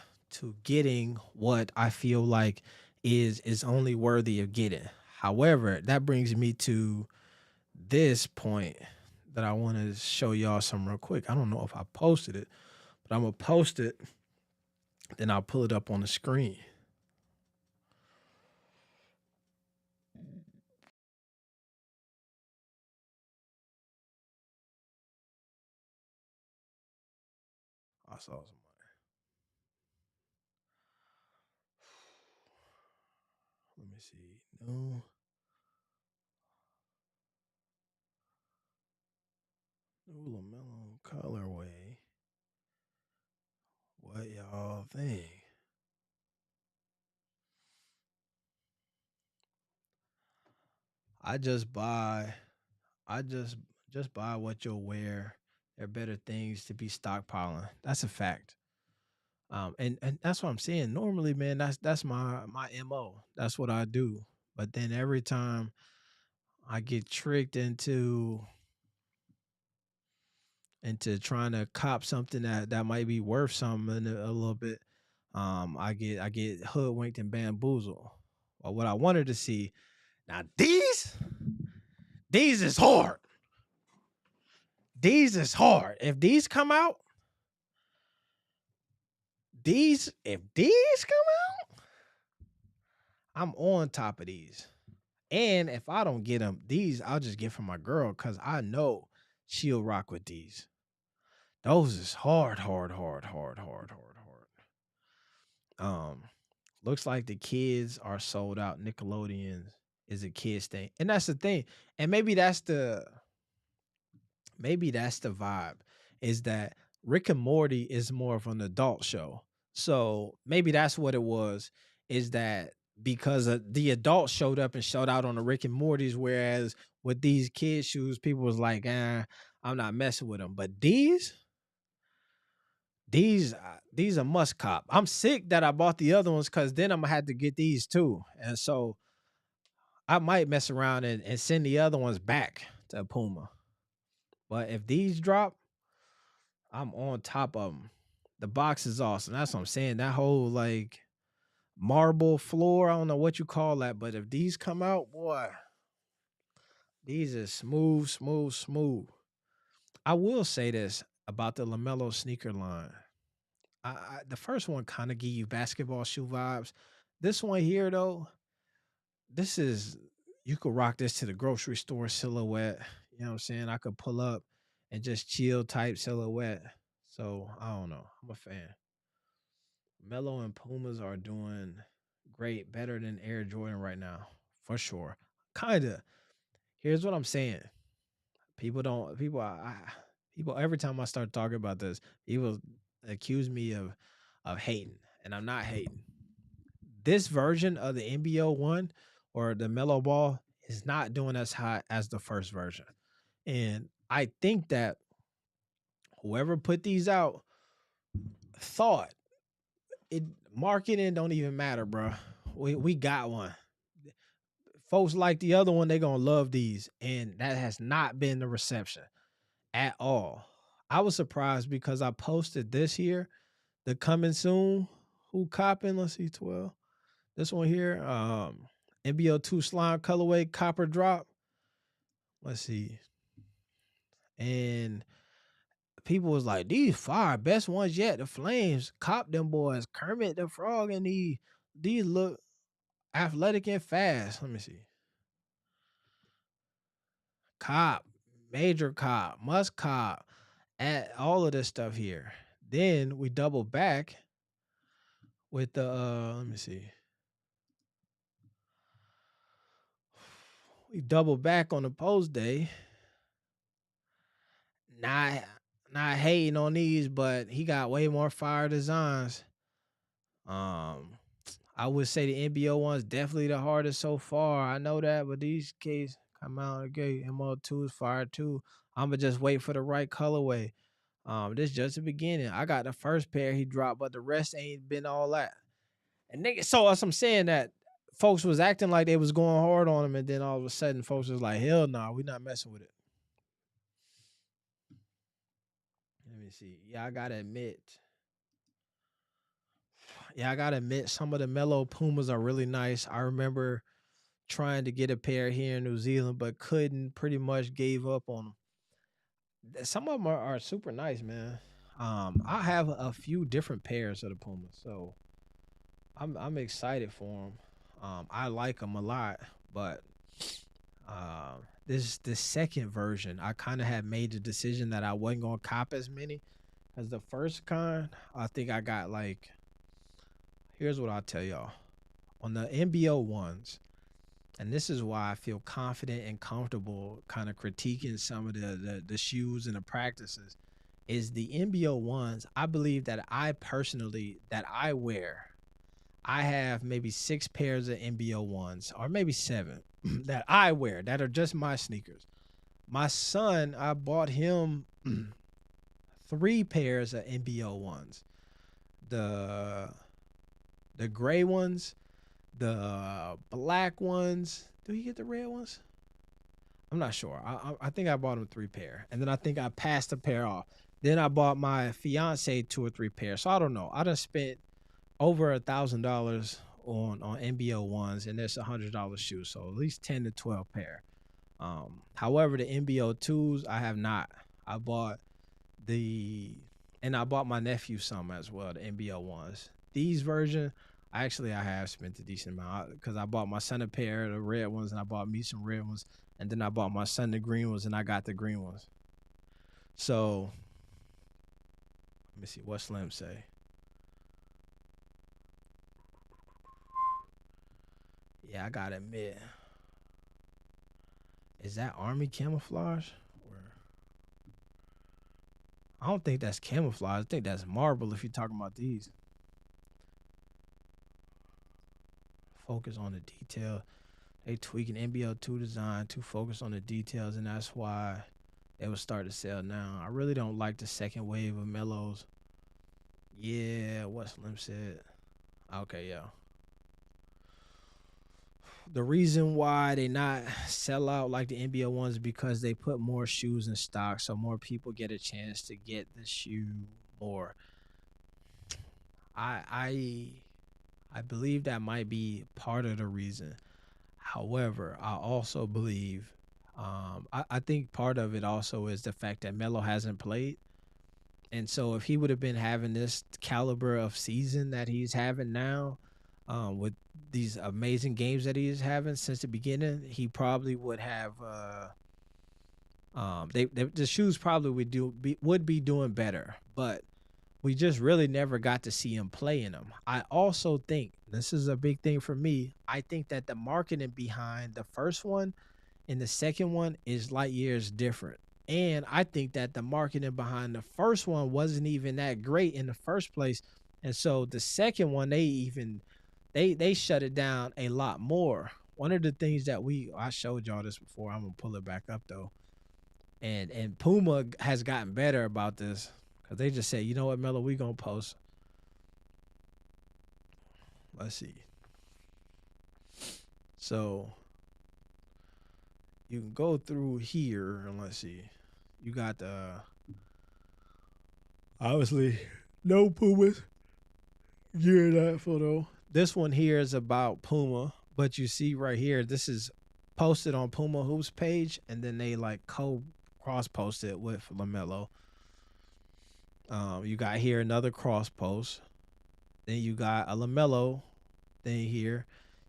S1: getting what I feel like is only worthy of getting. However, that brings me to this point that I want to show y'all some real quick. I don't know if I posted it, but I'm gonna post it, then I'll pull it up on the screen. I saw some. Let me see. No. New LaMelo colorway. What y'all think? I just buy. I just buy what you'll wear. There are better things to be stockpiling. That's a fact. And that's what I'm saying. Normally, man, that's my MO. That's what I do. But then every time I get tricked into trying to cop something that might be worth something a little bit, I get hoodwinked and bamboozled. Well, what I wanted to see now, these is hard. These is hard. If these come out, if these come out, I'm on top of these. And if I don't get them, these I'll just get from my girl because I know she'll rock with these. Those is hard, hard, hard, hard, hard, hard, hard. Looks like the kids are sold out. Nickelodeon is a kids thing, and that's the thing. And maybe that's the vibe. Is that Rick and Morty is more of an adult show. So maybe that's what it was. Is that because the adults showed up and showed out on the Rick and Morty's, whereas with these kid shoes, people was like, I'm not messing with them. But these are must cop. I'm sick that I bought the other ones because then I'm gonna have to get these too. And so I might mess around and send the other ones back to Puma. But if these drop, I'm on top of them. The box is awesome. That's what I'm saying. That whole like marble floor, I don't know what you call that, but if these come out, boy, these are smooth, smooth, smooth. I will say this about the LaMelo sneaker line. The first one kind of give you basketball shoe vibes. This one here, though, this is you could rock this to the grocery store silhouette. You know what I'm saying? I could pull up and just chill type silhouette. So I don't know. I'm a fan. Melo and Pumas are doing great, better than Air Jordan right now, for sure. Kinda. Here's what I'm saying. People don't people people every time I start talking about this, people accuse me of hating, and I'm not hating. This version of the NBO one or the Mellow Ball is not doing as hot as the first version. And I think that whoever put these out thought it marketing don't even matter, bro. We got one. Folks like the other one, they gonna love these. And that has not been the reception at all. I was surprised because I posted this here, the coming soon. Who copping? Let's see, 12. This one here, NBO2 slime colorway copper drop. Let's see. And people was like, these fire, best ones yet. The Flames, cop them boys. Kermit the Frog and these look athletic and fast. Let me see. Cop, major cop, must cop, at all of this stuff here. Then we double back with the let me see. We double back on the post day. Not not hating on these, but he got way more fire designs. Um, I would say the NBO one's definitely the hardest so far. I know that, but these case come out okay. MO2 is fire too. I'ma just wait for the right colorway. This just the beginning. I got the first pair he dropped, but the rest ain't been all that. And nigga, so as I'm saying that folks was acting like they was going hard on him, and then all of a sudden folks was like, hell no, we not messing with it. Let me see. Yeah, I gotta admit, some of the Mellow Pumas are really nice. I remember trying to get a pair here in New Zealand, but couldn't. Pretty much gave up on them. Some of them are super nice, man. I have a few different pairs of the Pumas, so I'm excited for them. I like them a lot, but this second version, I kind of had made the decision that I wasn't gonna cop as many as the first kind. I think I got like. Here's what I'll tell y'all. On the NBO ones, and this is why I feel confident and comfortable kind of critiquing some of the shoes and the practices, is the NBO ones. I believe that I personally, that I wear, I have maybe 6 pairs of NBO ones, or maybe 7 that I wear that are just my sneakers. My son, I bought him 3 pairs of NBO ones. The gray ones, the black ones. Do he get the red ones? I'm not sure. I think I bought him 3 pair, and then I think I passed a pair off. Then I bought my fiance 2 or 3 pairs. So I don't know. I done spent over $1,000 on NBO ones, and there's $100 shoes, so at least 10 to 12 pair. However, the NBO twos I have not. I bought I bought my nephew some as well, the NBO ones. These version, I have spent a decent amount because I bought my son a pair of the red ones, and I bought me some red ones, and then I bought my son the green ones, and I got the green ones. So let me see what Slim say. Yeah, I gotta admit, is that army camouflage? Or I don't think that's camouflage. I think that's marble if you're talking about these. focused on the detail. They tweaking NBL 2 design, too focused on the details, and that's why they would start to sell now. I really don't like the second wave of Melos. Yeah, what Slim said. Okay, yeah. The reason why they not sell out like the NBA ones is because they put more shoes in stock, so more people get a chance to get the shoe more. I believe that might be part of the reason. However, I also believe, I think part of it also is the fact that Melo hasn't played. And so if he would have been having this caliber of season that he's having now, with these amazing games that he's having since the beginning, he probably would have, the shoes probably would be doing better. But we just really never got to see him play in them. I also think this is a big thing for me. I think that the marketing behind the first one and the second one is light years different. And I think that the marketing behind the first one wasn't even that great in the first place. And so the second one, they shut it down a lot more. One of the things that I showed y'all this before. I'm gonna pull it back up though. And Puma has gotten better about this. Because they just said, you know what, Melo, we going to post. Let's see. So, you can go through here, and let's see. You got obviously, no Pumas. Gear that photo. This one here is about Puma. But you see right here, this is posted on Puma Hoops page. And then they like cross-post it with LaMelo. You got here another cross post. Then you got a LaMelo thing here.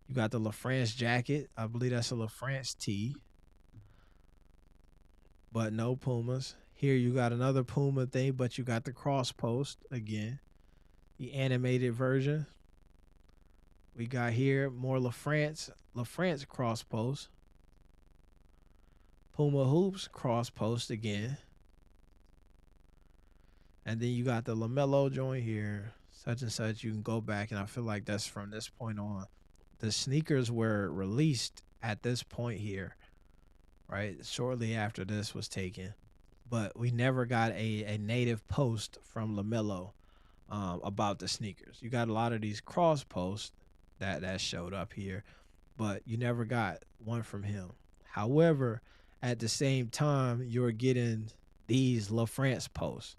S1: You got the LaFrance jacket. I believe that's a LaFrance tee. But no Pumas. Here you got another Puma thing, but you got the cross post again. The animated version. We got here more LaFrance cross post. Puma Hoops cross post again. And then you got the LaMelo joint here, such and such. You can go back, and I feel like that's from this point on. The sneakers were released at this point here, right? Shortly after this was taken. But we never got a native post from LaMelo about the sneakers. You got a lot of these cross posts that showed up here, but you never got one from him. However, at the same time, you're getting these LaFrance posts.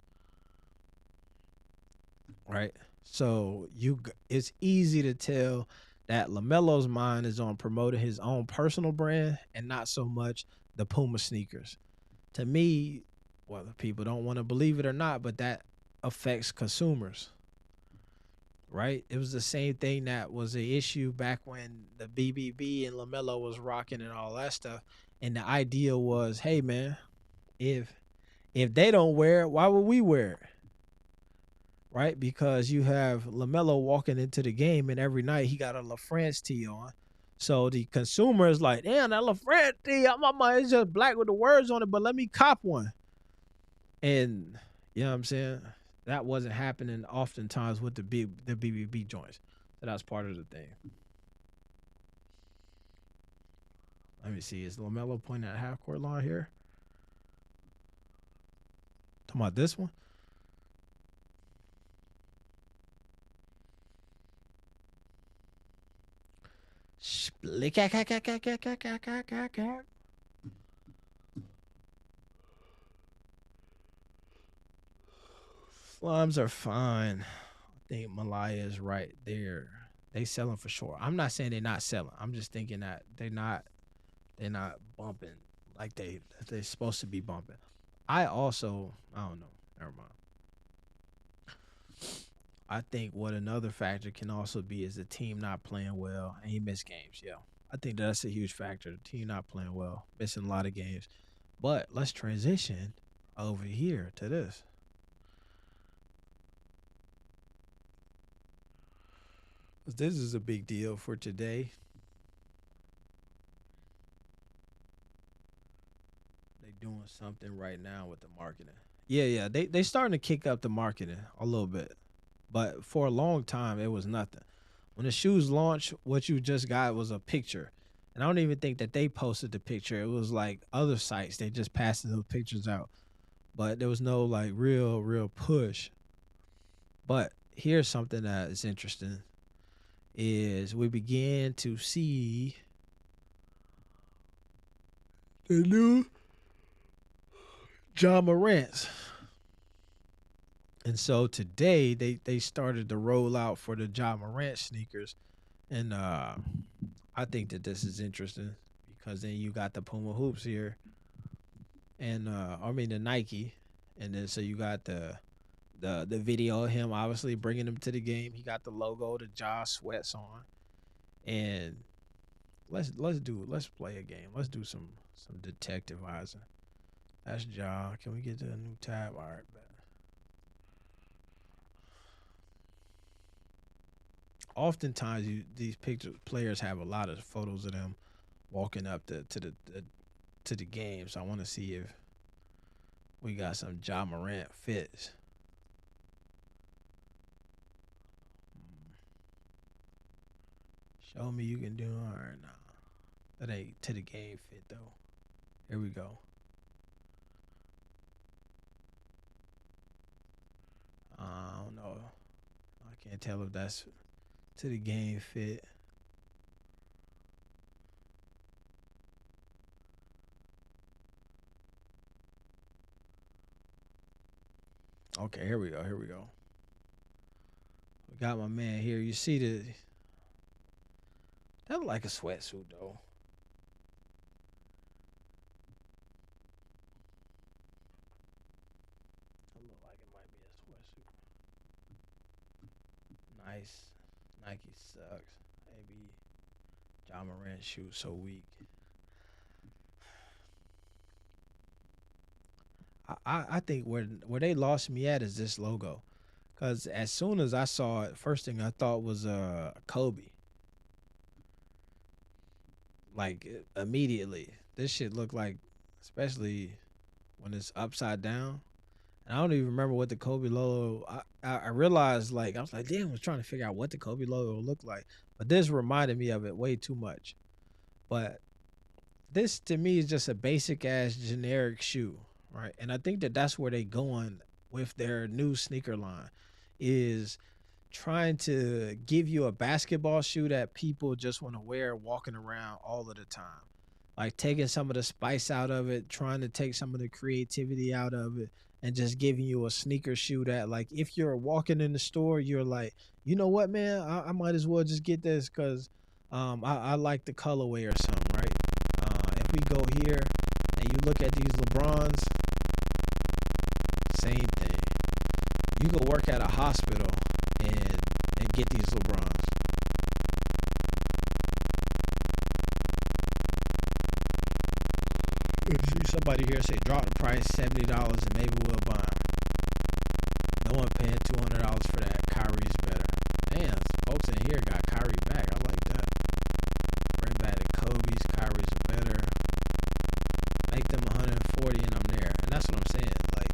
S1: Right, so it's easy to tell that LaMelo's mind is on promoting his own personal brand and not so much the Puma sneakers. To me, whether people don't want to believe it or not, but that affects consumers. Right, it was the same thing that was an issue back when the BBB and LaMelo was rocking and all that stuff. And the idea was, hey man, if they don't wear it, why would we wear it? Right, because you have LaMelo walking into the game, and every night he got a LaFrance tee on. So the consumer is like, damn, that LaFrance tee, my mind is just black with the words on it, but let me cop one. And you know what I'm saying? That wasn't happening oftentimes with the BBB joints. So that's part of the thing. Let me see. Is LaMelo pointing at half court line here? Talking about this one? Slimes are fine. I think Malaya is right there. They selling for sure. I'm not saying they're not selling. I'm just thinking that they're not bumping like they're supposed to be bumping. I don't know. Never mind. I think what another factor can also be is the team not playing well and he missed games. Yeah, I think that's a huge factor. The team not playing well, missing a lot of games. But let's transition over here to this. This is a big deal for today. They doing something right now with the marketing. Yeah, they starting to kick up the marketing a little bit. But for a long time, it was nothing. When the shoes launched, what you just got was a picture. And I don't even think that they posted the picture. It was like other sites. They just passed those pictures out. But there was no like real push. But here's something that is interesting is we began to see the new John Morant's. And so today they started to roll out for the John Morant sneakers. And I think that this is interesting because then you got the Puma hoops here. And I mean the Nike. And then so you got the video of him obviously bringing him to the game. He got the logo, the Ja sweats on. And let's play a game. Let's do some detectivizing. That's Ja. Can we get to a new tab? All right, bet. Oftentimes these players have a lot of photos of them walking up to the game. So I want to see if we got some Ja Morant fits. Show me you can do all right now. That ain't to the game fit though. Here we go. I don't know. I can't tell if that's to the game fit. Okay, here we go. We got my man here. You see that look like a sweatsuit though. That look like it might be a sweatsuit. Nice. Nike sucks. Maybe John Morant shoes so weak. I think where they lost me at is this logo. Cause as soon as I saw it, first thing I thought was Kobe. Like immediately. This shit looked like, especially when it's upside down. And I don't even remember what the Kobe logo. I realized like I was like, damn, I was trying to figure out what the Kobe logo looked like. But this reminded me of it way too much. But this to me is just a basic ass generic shoe, right? And I think that that's where they going with their new sneaker line, is trying to give you a basketball shoe that people just want to wear walking around all of the time. Like taking some of the spice out of it, trying to take some of the creativity out of it, and just giving you a sneaker shoe that like if you're walking in the store, you're like, you know what, man, I might as well just get this because I like the colorway or something, right? If we go here and you look at these LeBrons, same thing. You could work at a hospital and get these LeBrons. See somebody here say drop the price $70 and maybe we'll buy them. No one paying $200 for that. Kyrie's better. Damn, folks in here got Kyrie back. I like that. Bring back the Kobe's. Kyrie's are better. Make them 140 and I'm there. And that's what I'm saying. Like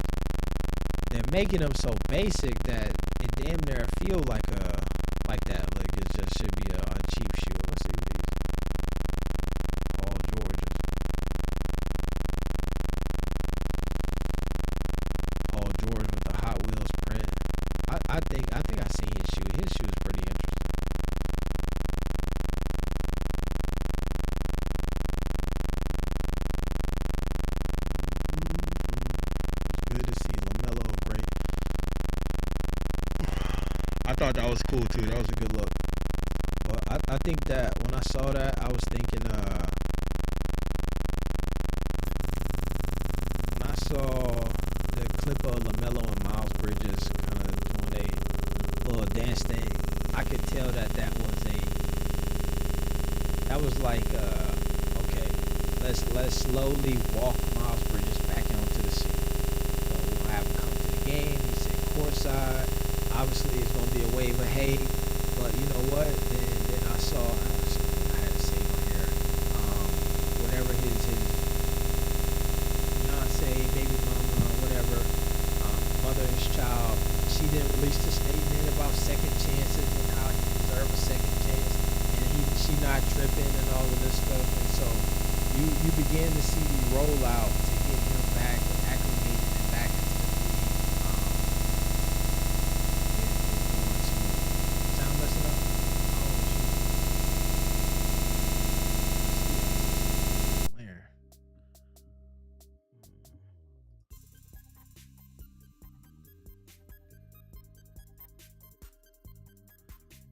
S1: they're making them so basic that it damn near feel like that. Like it just should be a cheap shoe. Let's see what these. All Georges. Paul George with the Hot Wheels print. I think I seen his shoe. His shoe is pretty interesting. It's good to see LaMelo. Great. I thought that was cool too. That was a good look. But I think that when I saw that, I was thinking when I saw the clip of LaMelo and Miles Bridges kind of doing a little dance thing, I could tell that was like okay, let's slowly walk Miles Bridges back onto the scene. So we'll have him come to the game. He's sitting courtside. Obviously, it's gonna be a wave of hate, but you know what? Then I saw. I had to say on here, whatever his fiance, baby mama, whatever, mother and his child. She didn't release the statement about second chances and how he deserved a second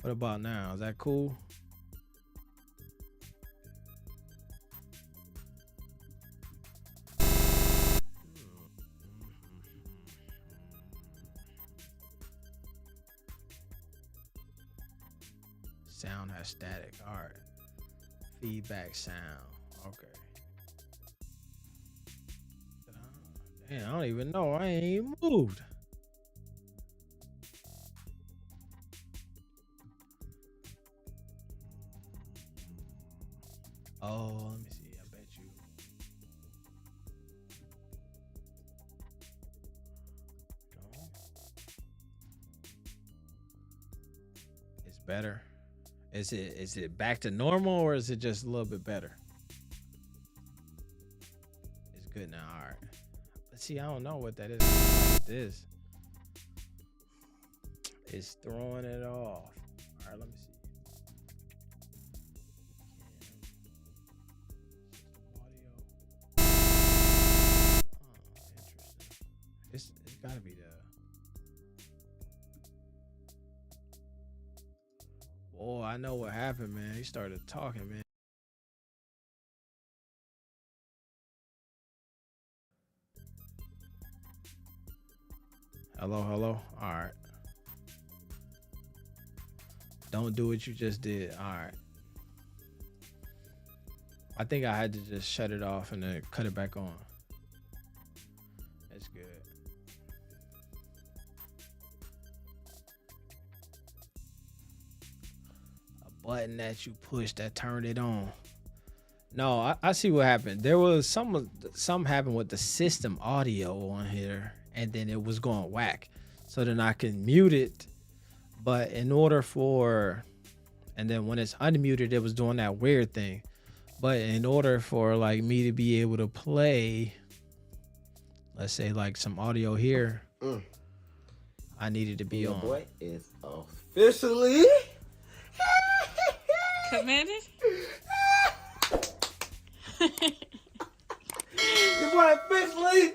S1: What about now? Is that cool? Sound has static. All right. Feedback sound. Okay. Damn, I don't even know. I ain't even moved. Oh, let me see. I bet you. No. It's better. Is it back to normal or is it just a little bit better? It's good now. All right. But see, I don't know what that is. Like this. It's throwing it off. All right, let me see. Interesting. It's gotta be the. Oh, I know what happened, man. He started talking, man. Hello, hello. All right. Don't do what you just did. All right. I think I had to just shut it off and then cut it back on. That's good. A button that you pushed that turned it on. No, I see what happened. There was some happened with the system audio on here, and then it was going whack. So then I can mute it, but in order for, and then when it's unmuted, it was doing that weird thing. But in order for like me to be able to play, let's say like some audio here, I needed to be
S8: Your
S1: on.
S8: boy is officially
S9: Committed?
S8: your boy officially.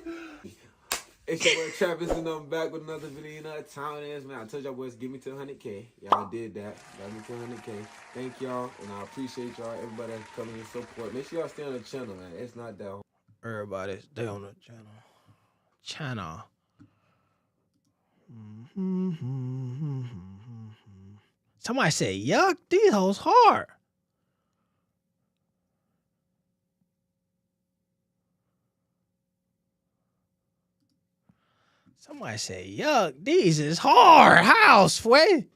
S8: It's your boy Travis, and I'm back with another video. You know what time it is, man. I told y'all boys, give me to 100K. Y'all did that. Got me to 100K. Thank y'all, and I appreciate y'all. Everybody that's coming in support. Make sure y'all stay on the channel, man. It's not that hard.
S1: Everybody stay on the channel. Somebody say, yuck, these hoes hard. Somebody say, yuck, these is hard. How, Sway?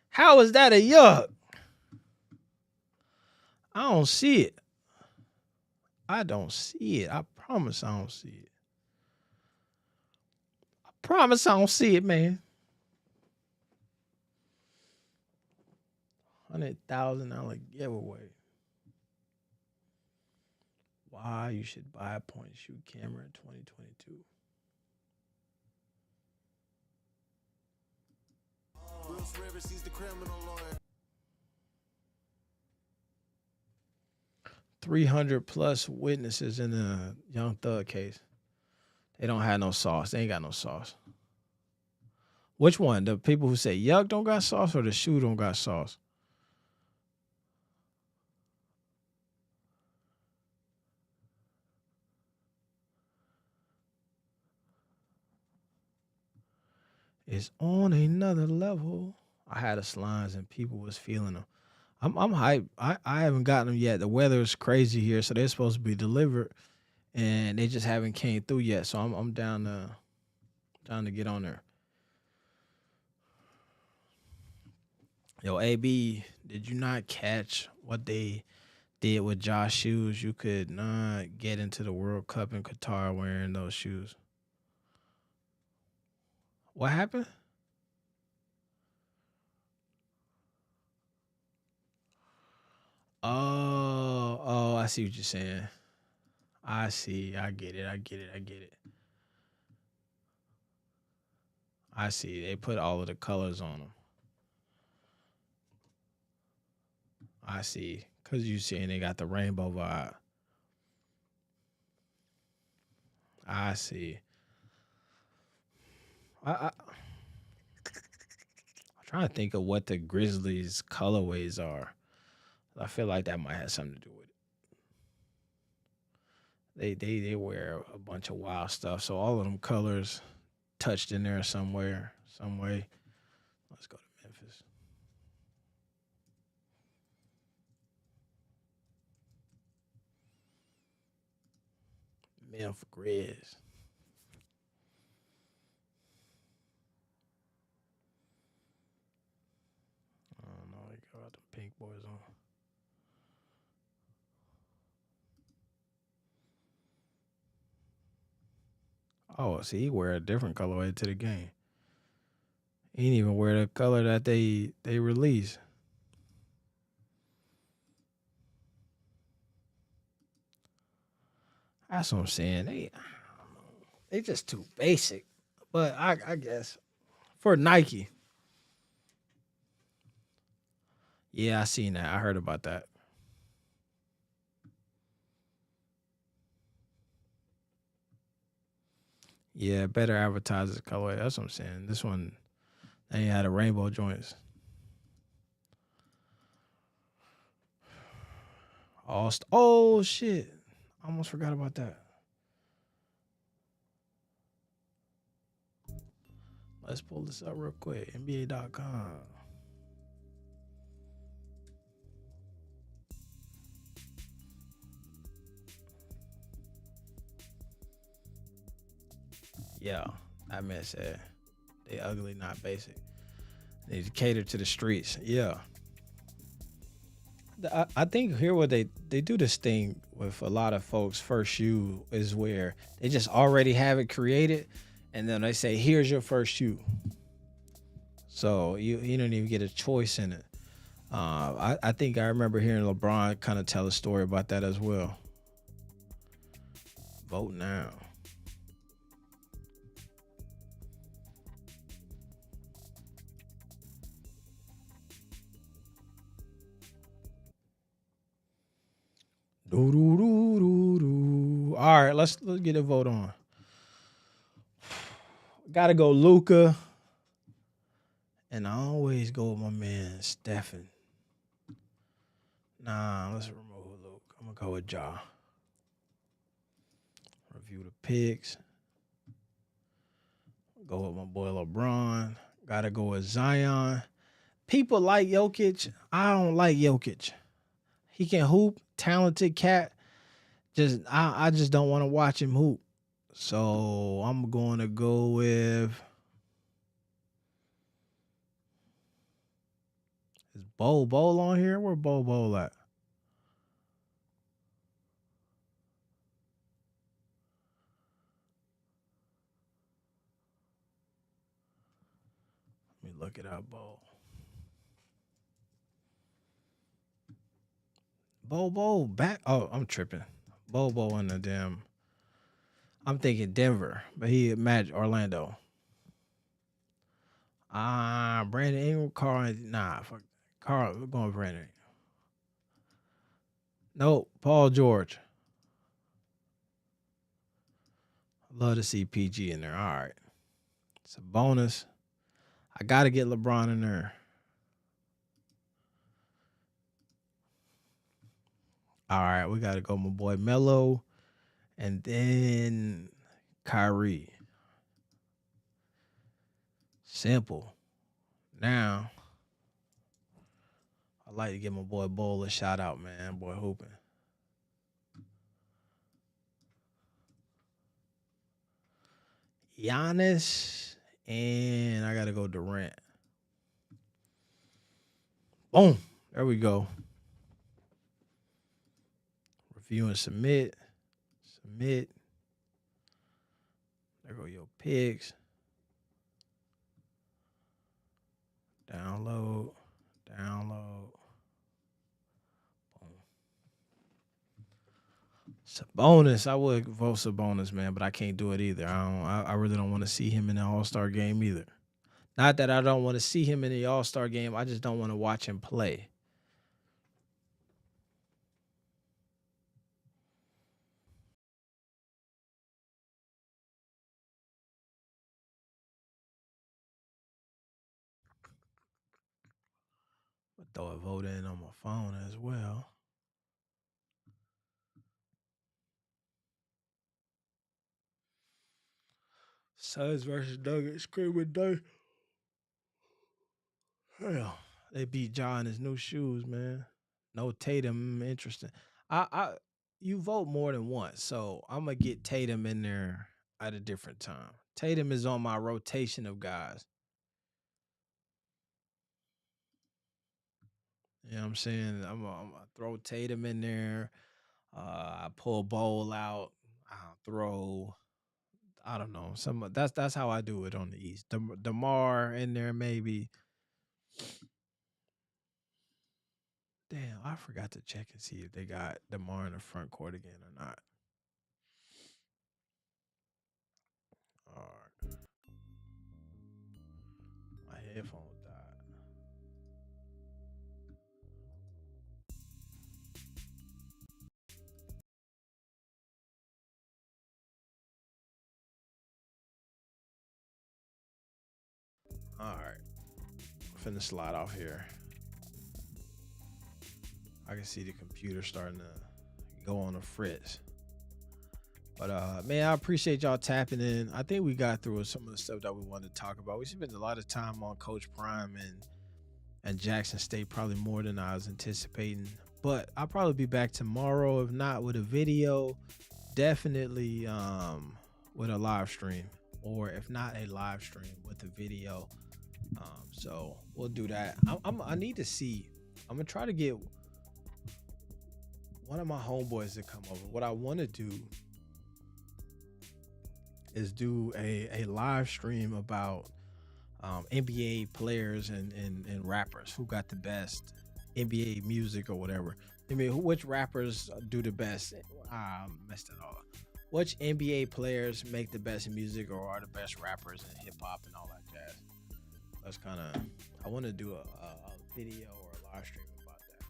S1: How is that a yuck? I don't see it. I don't see it. I promise I don't see it. I promise I don't see it, man. $100,000 giveaway. Why you should buy a point and shoot camera in 2022. Bruce Rivers, he's the criminal lawyer. 300 plus witnesses in the Young Thug case. They don't have no sauce. They ain't got no sauce. Which one? The people who say yuck don't got sauce or the shoe don't got sauce? It's on another level. I had the slimes and people was feeling them. I'm hyped. I haven't gotten them yet. The weather is crazy here, so they're supposed to be delivered, and they just haven't came through yet. So I'm down to get on there. Yo, AB, did you not catch what they did with Josh shoes? You could not get into the World Cup in Qatar wearing those shoes. What happened? Oh, I see what you're saying. I see. I get it. I see. They put all of the colors on them. I see. Because you saying they got the rainbow vibe. I see. I'm Trying to think of what the Grizzlies colorways are. I feel like that might have something to do with it. They wear a bunch of wild stuff. So all of them colors touched in there somewhere, some way. Let's go to Memphis. Memphis Grizz. I don't know. They got the pink boys on. Oh, see, he wear a different colorway to the game. He didn't even wear the color that they release. That's what I'm saying. They just too basic. But I guess for Nike. Yeah, I seen that. I heard about that. Yeah, better advertise this colorway. That's what I'm saying. This one, they ain't had a rainbow joints. Oh shit! I almost forgot about that. Let's pull this up real quick. NBA.com. Yeah, that man said they ugly, not basic. They cater to the streets. Yeah. I think here what they do this thing with a lot of folks first shoe is where they just already have it created and then they say here's your first shoe, so you don't even get a choice in it. I think I remember hearing LeBron kind of tell a story about that as well. Vote now. Do, do, do, do, do. All right, let's get a vote on. Gotta go Luca. And I always go with my man Stephen. Nah, let's remove Luke. I'm gonna go with Ja. Review the picks. Go with my boy LeBron. Gotta go with Zion. People like Jokic. I don't like Jokic. He can hoop, talented cat. I just don't want to watch him hoop. So I'm going to go with. Is Bowl on here? Where Bowl at? Let me look it up, Bowl. Bowl back. Oh, I'm tripping. Bowl in the damn. I'm thinking Denver, but he matched Orlando. Brandon Ingram, Carl. Nah, fuck. Carl, we're going with Brandon. Nope, Paul George. Love to see PG in there. All right. It's a bonus. I got to get LeBron in there. All right, we got to go my boy Melo and then Kyrie. Simple. Now, I'd like to give my boy Bull a shout out, man. Boy hooping. Giannis, and I got to go Durant. Boom. There we go. Review and submit. Submit. There go your picks. Download. Sabonis, I would vote Sabonis, man, but I can't do it either. I really don't want to see him in the All-Star game either. Not that I don't want to see him in the All-Star game. I just don't want to watch him play. throw a vote in on my phone as well. Suns versus Nuggets, screaming day. Hell, they beat Ja in his new shoes, man. No Tatum, interesting. You vote more than once, so I'm gonna get Tatum in there at a different time. Tatum is on my rotation of guys. You know what I'm saying? I'm gonna throw Tatum in there. I pull Bowl out. I'll throw. I don't know. That's how I do it on the East. Demar in there maybe. Damn, I forgot to check and see if they got DeMar in the front court again or not. All right. My headphones died. All right. Finna slide off here. I can see the computer starting to go on a fritz. But man, I appreciate y'all tapping in. I think we got through some of the stuff that we wanted to talk about. We spent a lot of time on Coach Prime and Jackson State, probably more than I was anticipating. But I'll probably be back tomorrow, if not with a video, definitely with a live stream, or if not a live stream with a video. So we'll do that. I need to see. I'm gonna try to get one of my homeboys to come over. What I want to do is do a live stream about NBA players and rappers who got the best NBA music or whatever. I mean, which rappers do the best? I messed it all up. Which NBA players make the best music or are the best rappers in hip hop and all that jazz? That's kind of, I want to do a video or a live stream about that.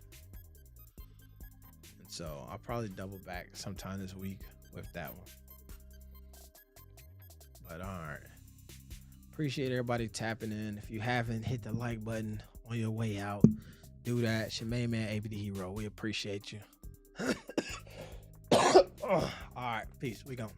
S1: And so I'll probably double back sometime this week with that one. But all right. Appreciate everybody tapping in. If you haven't, hit the like button on your way out. Do that. It's your main man, AB the Hero. We appreciate you. All right. Peace. We gone.